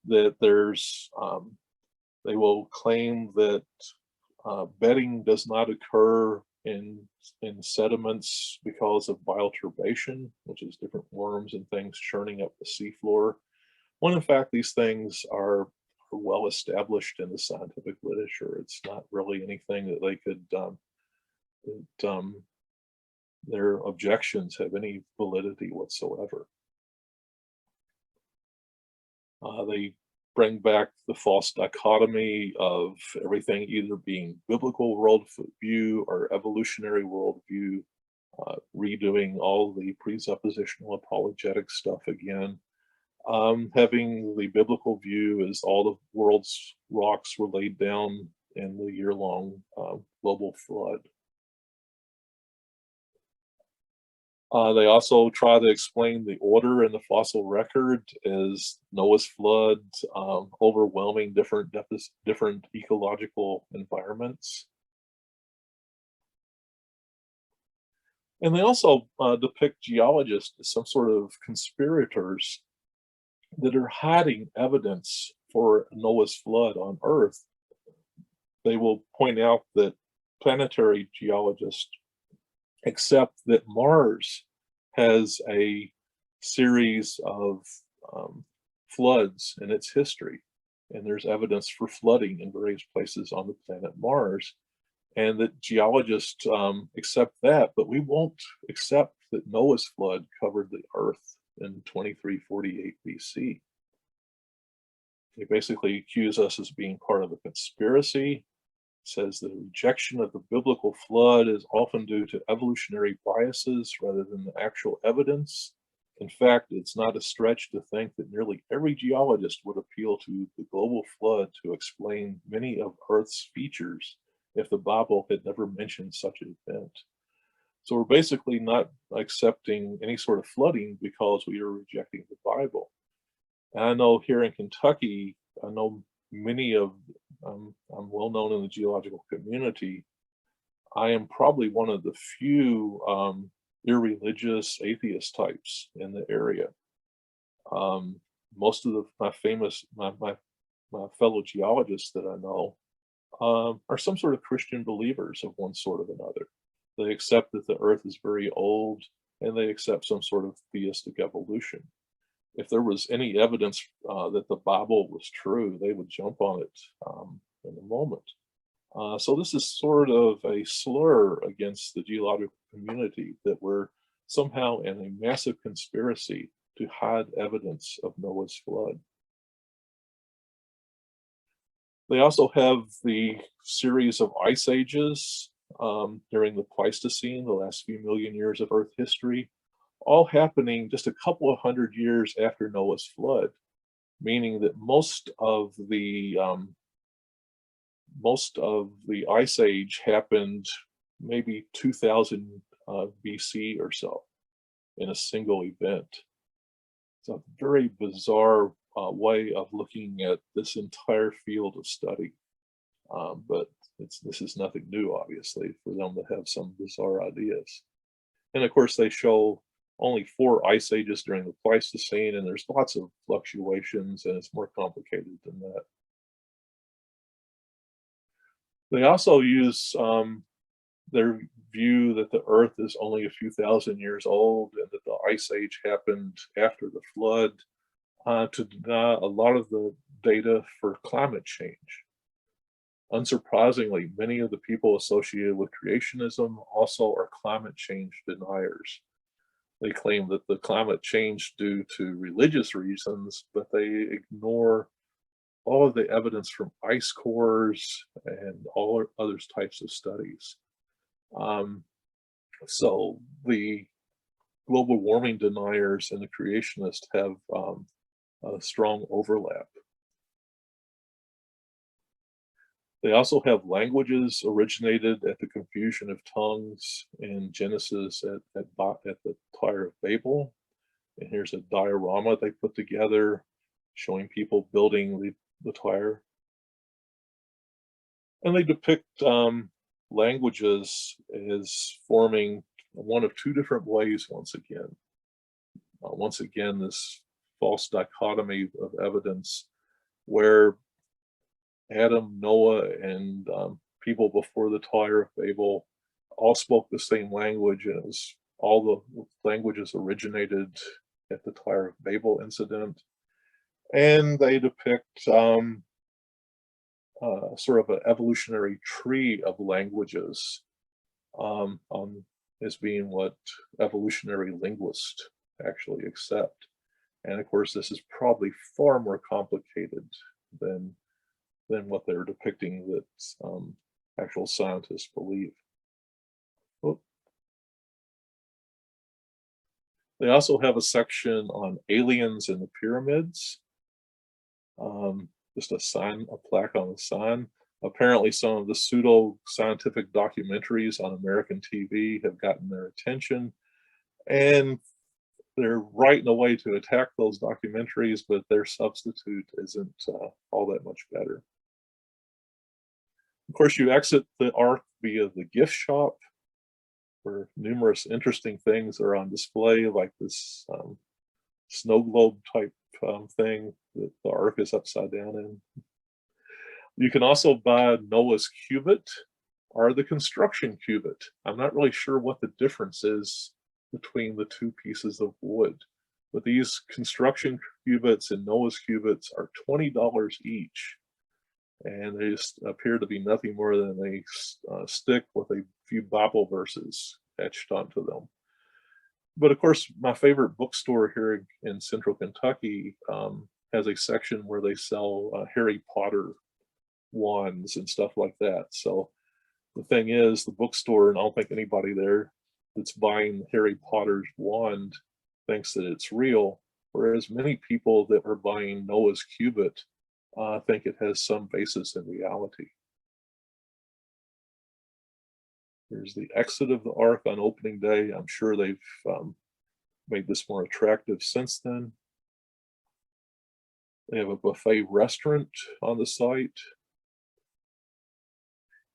that there's, they will claim that bedding does not occur in sediments because of bioturbation, which is different worms and things churning up the seafloor. When in fact, these things are well established in the scientific literature. It's not really anything that they could, their objections have any validity whatsoever. They bring back the false dichotomy of everything either being biblical worldview or evolutionary worldview, redoing all the presuppositional apologetic stuff again. Having the biblical view is all the world's rocks were laid down in the year-long global flood. They also try to explain the order in the fossil record as Noah's flood, overwhelming different ecological environments. And they also depict geologists as some sort of conspirators that are hiding evidence for Noah's flood on Earth. They will point out that planetary geologists accept that Mars has a series of floods in its history, and there's evidence for flooding in various places on the planet Mars, and that geologists accept that, but we won't accept that Noah's flood covered the Earth in 2348 BC. They basically accuse us as being part of a conspiracy. Says the rejection of the biblical flood is often due to evolutionary biases rather than the actual evidence. In fact, it's not a stretch to think that nearly every geologist would appeal to the global flood to explain many of Earth's features if the Bible had never mentioned such an event. So we're basically not accepting any sort of flooding because we are rejecting the Bible. And I know here in Kentucky, I know many of, I'm well known in the geological community. I am probably one of the few irreligious atheist types in the area. Most of my fellow geologists that I know are some sort of Christian believers of one sort or another. They accept that the Earth is very old, and they accept some sort of theistic evolution. If there was any evidence that the Bible was true, they would jump on it in a moment. So this is sort of a slur against the geological community that we're somehow in a massive conspiracy to hide evidence of Noah's flood. They also have the series of ice ages during the Pleistocene, the last few million years of Earth history, all happening just a couple of hundred years after Noah's flood, meaning that most of the most of the ice age happened maybe 2000 BC or so in a single event. It's a very bizarre way of looking at this entire field of study. But this is nothing new, obviously, for them to have some bizarre ideas. And of course, they show only 4 ice ages during the Pleistocene, and there's lots of fluctuations, and it's more complicated than that. They also use their view that the Earth is only a few thousand years old and that the ice age happened after the flood to deny a lot of the data for climate change. Unsurprisingly, many of the people associated with creationism also are climate change deniers. They claim that the climate change due to religious reasons, but they ignore all of the evidence from ice cores and all other types of studies. So the global warming deniers and the creationists have a strong overlap. They also have languages originated at the confusion of tongues in Genesis at the Tower of Babel. And here's a diorama they put together showing people building the tower. And they depict languages as forming one of 2 different ways once again. Once again, this false dichotomy of evidence where Adam, Noah, and people before the Tower of Babel all spoke the same language, and it was all the languages originated at the Tower of Babel incident. And they depict sort of an evolutionary tree of languages as being what evolutionary linguists actually accept. And of course, this is probably far more complicated than what they're depicting that actual scientists believe. Oh. They also have a section on aliens in the pyramids. Just a plaque on the sign. Apparently some of the pseudo-scientific documentaries on American TV have gotten their attention, and they're writing a way to attack those documentaries, but their substitute isn't all that much better. Of course, you exit the Ark via the gift shop, where numerous interesting things are on display, like this snow globe type thing that the Ark is upside down in. You can also buy Noah's cubit or the construction cubit. I'm not really sure what the difference is between the 2 pieces of wood, but these construction cubits and Noah's cubits are $20 each. And they just appear to be nothing more than a stick with a few Bible verses etched onto them. But of course, my favorite bookstore here in central Kentucky has a section where they sell Harry Potter wands and stuff like that. So the thing is, the bookstore, and I don't think anybody there that's buying Harry Potter's wand thinks that it's real, whereas many people that are buying Noah's cubit think it has some basis in reality. Here's the exit of the Ark on opening day. I'm sure they've made this more attractive since then. They have a buffet restaurant on the site.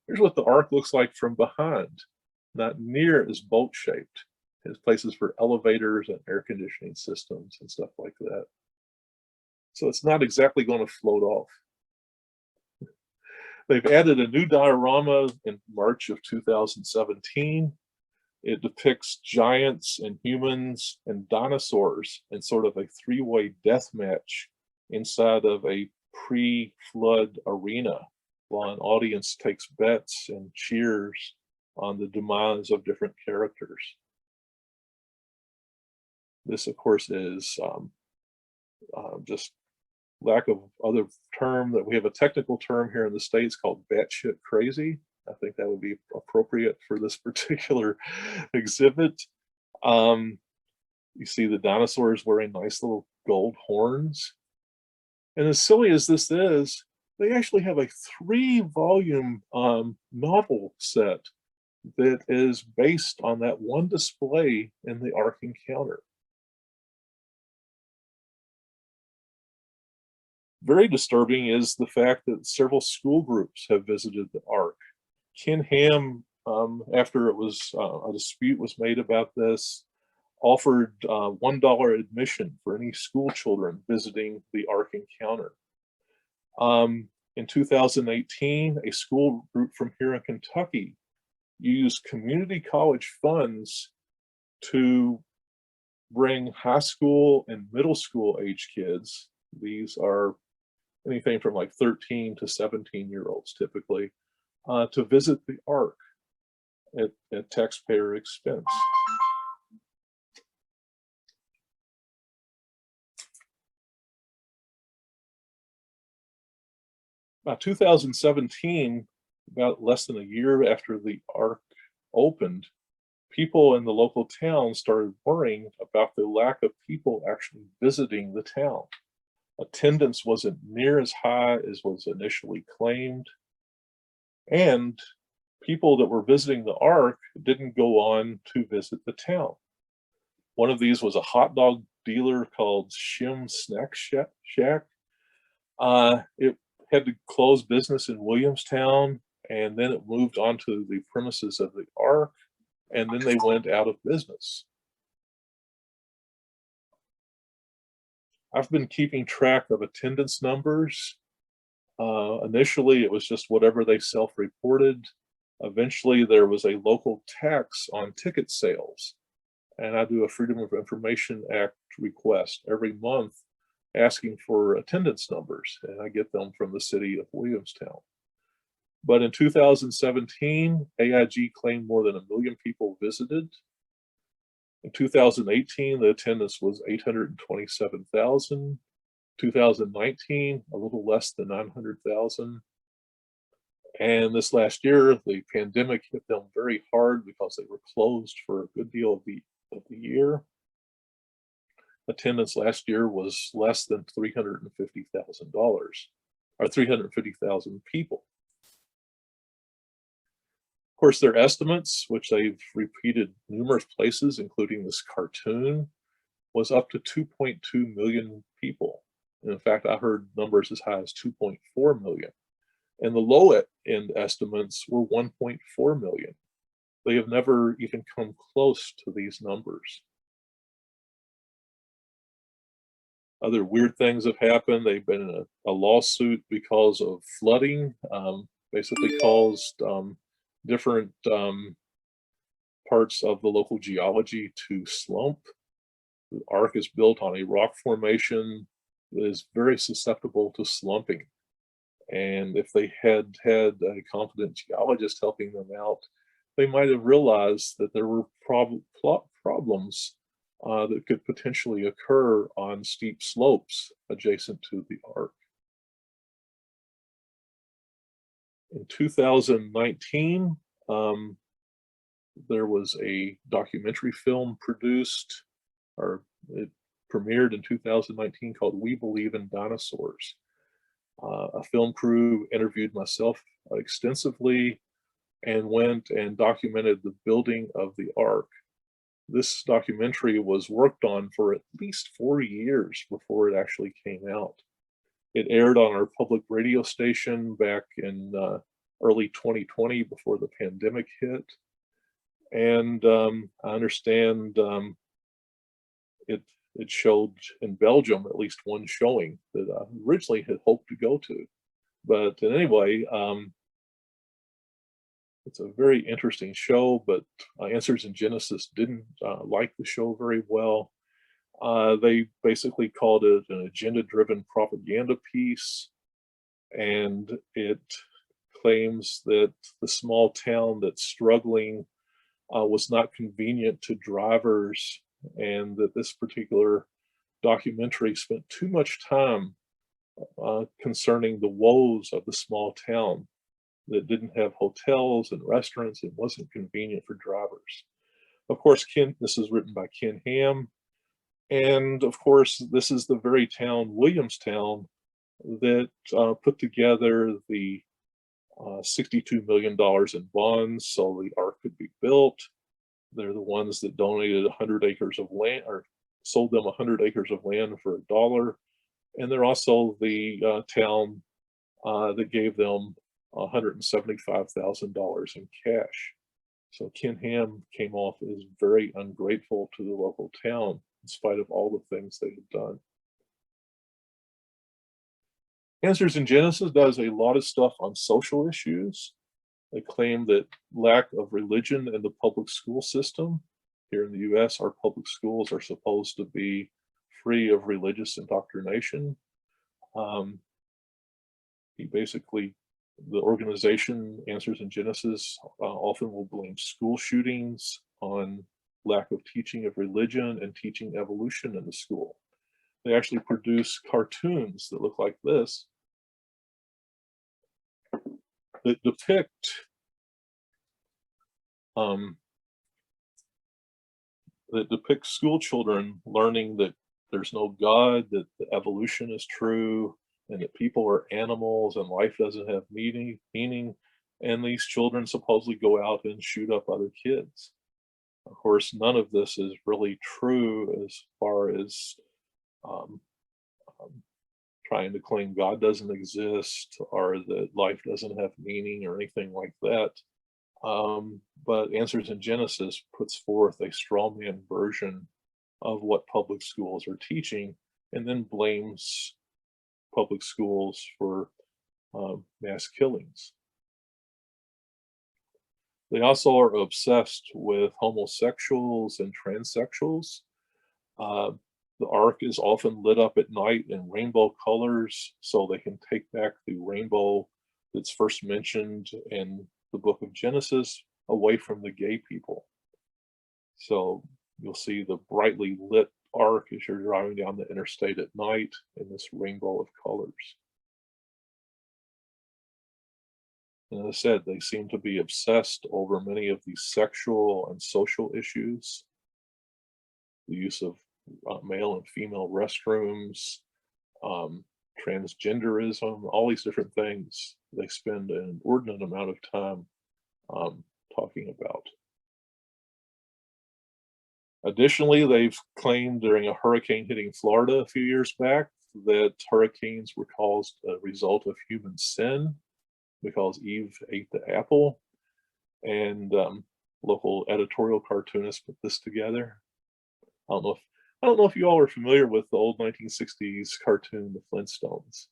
Here's what the Ark looks like from behind. Not near as boat-shaped. It has places for elevators and air conditioning systems and stuff like that. So it's not exactly going to float off. They've added a new diorama in March of 2017. It depicts giants and humans and dinosaurs in sort of a 3-way death match inside of a pre-flood arena, while an audience takes bets and cheers on the demise of different characters. This, of course, is just lack of other term. That we have a technical term here in the States called batshit crazy. I think that would be appropriate for this particular exhibit. You see the dinosaurs wearing nice little gold horns. And as silly as this is, they actually have a 3-volume novel set that is based on that one display in the Ark encounter. Very disturbing is the fact that several school groups have visited the Ark. Ken Ham, after it was a dispute was made about this, offered $1 admission for any school children visiting the Ark encounter. In 2018, a school group from here in Kentucky used community college funds to bring high school and middle school age kids. These are anything from like 13 to 17-year-olds typically, to visit the Ark at taxpayer expense. By 2017, about less than a year after the Ark opened, people in the local town started worrying about the lack of people actually visiting the town. Attendance wasn't near as high as was initially claimed, and people that were visiting the Ark didn't go on to visit the town. One of these was a hot dog dealer called Shim Snack Shack. It had to close business in Williamstown, and then it moved onto the premises of the Ark, and then they went out of business. I've been keeping track of attendance numbers. Initially, it was just whatever they self-reported. Eventually, there was a local tax on ticket sales, and I do a Freedom of Information Act request every month asking for attendance numbers, and I get them from the city of Williamstown. But in 2017, AIG claimed more than 1 million people visited. In 2018, the attendance was 827,000. 2019, a little less than 900,000. And this last year, the pandemic hit them very hard because they were closed for a good deal of the year. Attendance last year was less than $350,000, or 350,000 people. Of course, their estimates, which they've repeated numerous places, including this cartoon, was up to 2.2 million people. And in fact, I heard numbers as high as 2.4 million. And the low end estimates were 1.4 million. They have never even come close to these numbers. Other weird things have happened. They've been in a lawsuit because of flooding, basically caused different parts of the local geology to slump. The Ark is built on a rock formation that is very susceptible to slumping. And if they had had a competent geologist helping them out, they might have realized that there were problems that could potentially occur on steep slopes adjacent to the Ark. In 2019, there was a documentary film produced, or it premiered in 2019, called We Believe in Dinosaurs. A film crew interviewed myself extensively and went and documented the building of the Ark. This documentary was worked on for at least 4 years before it actually came out. It aired on our public radio station back in early 2020 before the pandemic hit. And I understand it showed in Belgium at least one showing that I originally had hoped to go to. But anyway, it's a very interesting show, but Answers in Genesis didn't like the show very well. They basically called it an agenda-driven propaganda piece, and it claims that the small town that's struggling was not convenient to drivers, and that this particular documentary spent too much time concerning the woes of the small town that didn't have hotels and restaurants and wasn't convenient for drivers. Of course, this is written by Ken Ham. And of course, this is the very town, Williamstown, that put together the $62 million in bonds so the Ark could be built. They're the ones that donated 100 acres of land, or sold them 100 acres of land for $1. And they're also the town that gave them $175,000 in cash. So Ken Ham came off as very ungrateful to the local town in spite of all the things they had done. Answers in Genesis does a lot of stuff on social issues. They claim that lack of religion in the public school system. Here in the US, our public schools are supposed to be free of religious indoctrination. The organization Answers in Genesis often will blame school shootings on lack of teaching of religion and teaching evolution in the school. They actually produce cartoons that look like this that depict school children learning that there's no God, that the evolution is true, and that people are animals and life doesn't have meaning, and these children supposedly go out and shoot up other kids. Of course, none of this is really true as far as trying to claim God doesn't exist or that life doesn't have meaning or anything like that. But Answers in Genesis puts forth a strawman version of what public schools are teaching and then blames public schools for mass killings. They also are obsessed with homosexuals and transsexuals. The Ark is often lit up at night in rainbow colors so they can take back the rainbow that's first mentioned in the book of Genesis away from the gay people. So you'll see the brightly lit Ark as you're driving down the interstate at night in this rainbow of colors. And as I said, they seem to be obsessed over many of these sexual and social issues. The use of male and female restrooms, transgenderism, all these different things they spend an inordinate amount of time talking about. Additionally, they've claimed during a hurricane hitting Florida a few years back that hurricanes were caused a result of human sin because Eve ate the apple, and local editorial cartoonists put this together. I don't know if you all are familiar with the old 1960s cartoon, The Flintstones.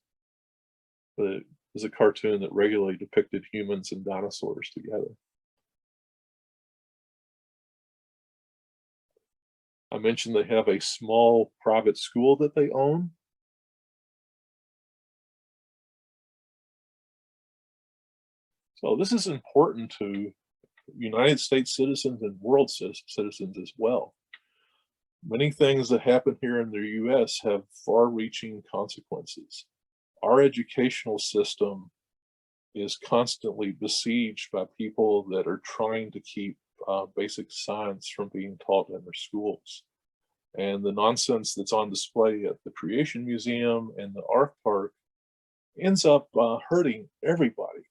But it was a cartoon that regularly depicted humans and dinosaurs together. I mentioned they have a small private school that they own. So this is important to United States citizens and world citizens as well. Many things that happen here in the US have far-reaching consequences. Our educational system is constantly besieged by people that are trying to keep basic science from being taught in their schools. And the nonsense that's on display at the Creation Museum and the Ark Park ends up hurting everybody.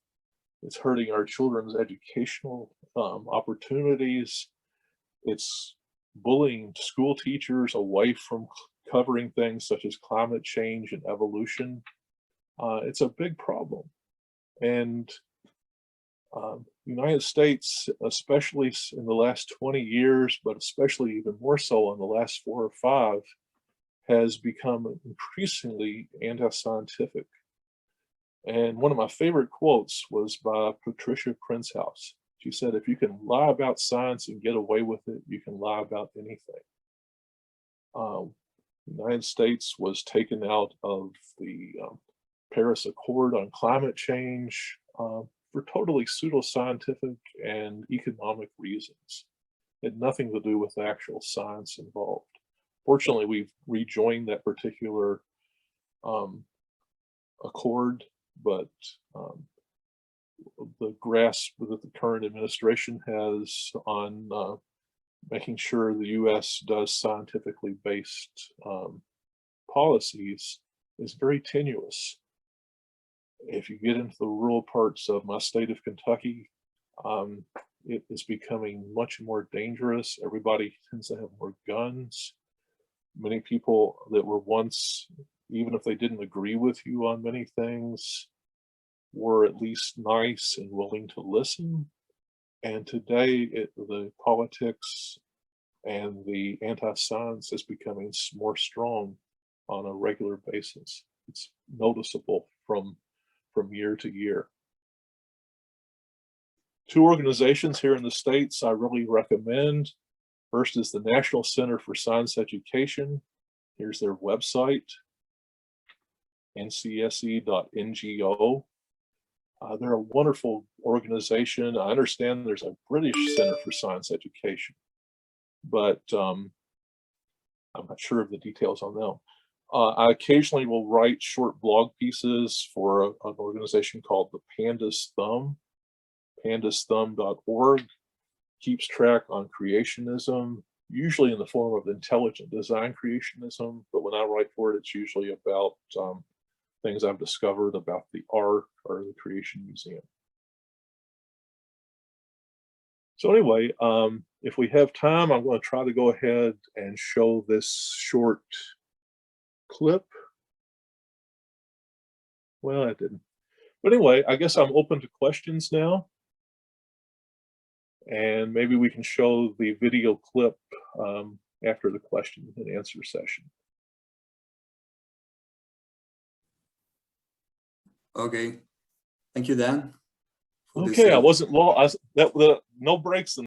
It's hurting our children's educational opportunities. It's bullying school teachers away from covering things such as climate change and evolution. It's a big problem. And United States, especially in the last 20 years, but especially even more so in the last 4 or 5, has become increasingly anti-scientific. And one of my favorite quotes was by Patricia Princehouse. She said, if you can lie about science and get away with it, you can lie about anything. The United States was taken out of the Paris Accord on climate change for totally pseudo-scientific and economic reasons. It had nothing to do with actual science involved. Fortunately, we've rejoined that particular accord, but the grasp that the current administration has on making sure the US does scientifically based policies is very tenuous. if you get into the rural parts of my state of Kentucky, it is becoming much more dangerous. Everybody tends to have more guns. Many people that were once, even if they didn't agree with you on many things, were at least nice and willing to listen. And today, the politics and the anti-science is becoming more strong on a regular basis. It's noticeable from year to year. Two organizations here in the States I really recommend. First is the National Center for Science Education. Here's their website, ncse.ngo. They're a wonderful organization. I understand there's a British Center for Science Education, but I'm not sure of the details on them. I occasionally will write short blog pieces for an organization called the Pandas Thumb. Pandasthumb.org keeps track on creationism, usually in the form of intelligent design creationism, but when I write for it, it's usually about things I've discovered about the art or the Creation Museum. So anyway, if we have time, I'm going to try to go ahead and show this short clip. Well, I didn't. But anyway, I guess I'm open to questions now. And maybe we can show the video clip after the question and answer session. Okay, thank you, Dan. Okay, I wasn't no breaks.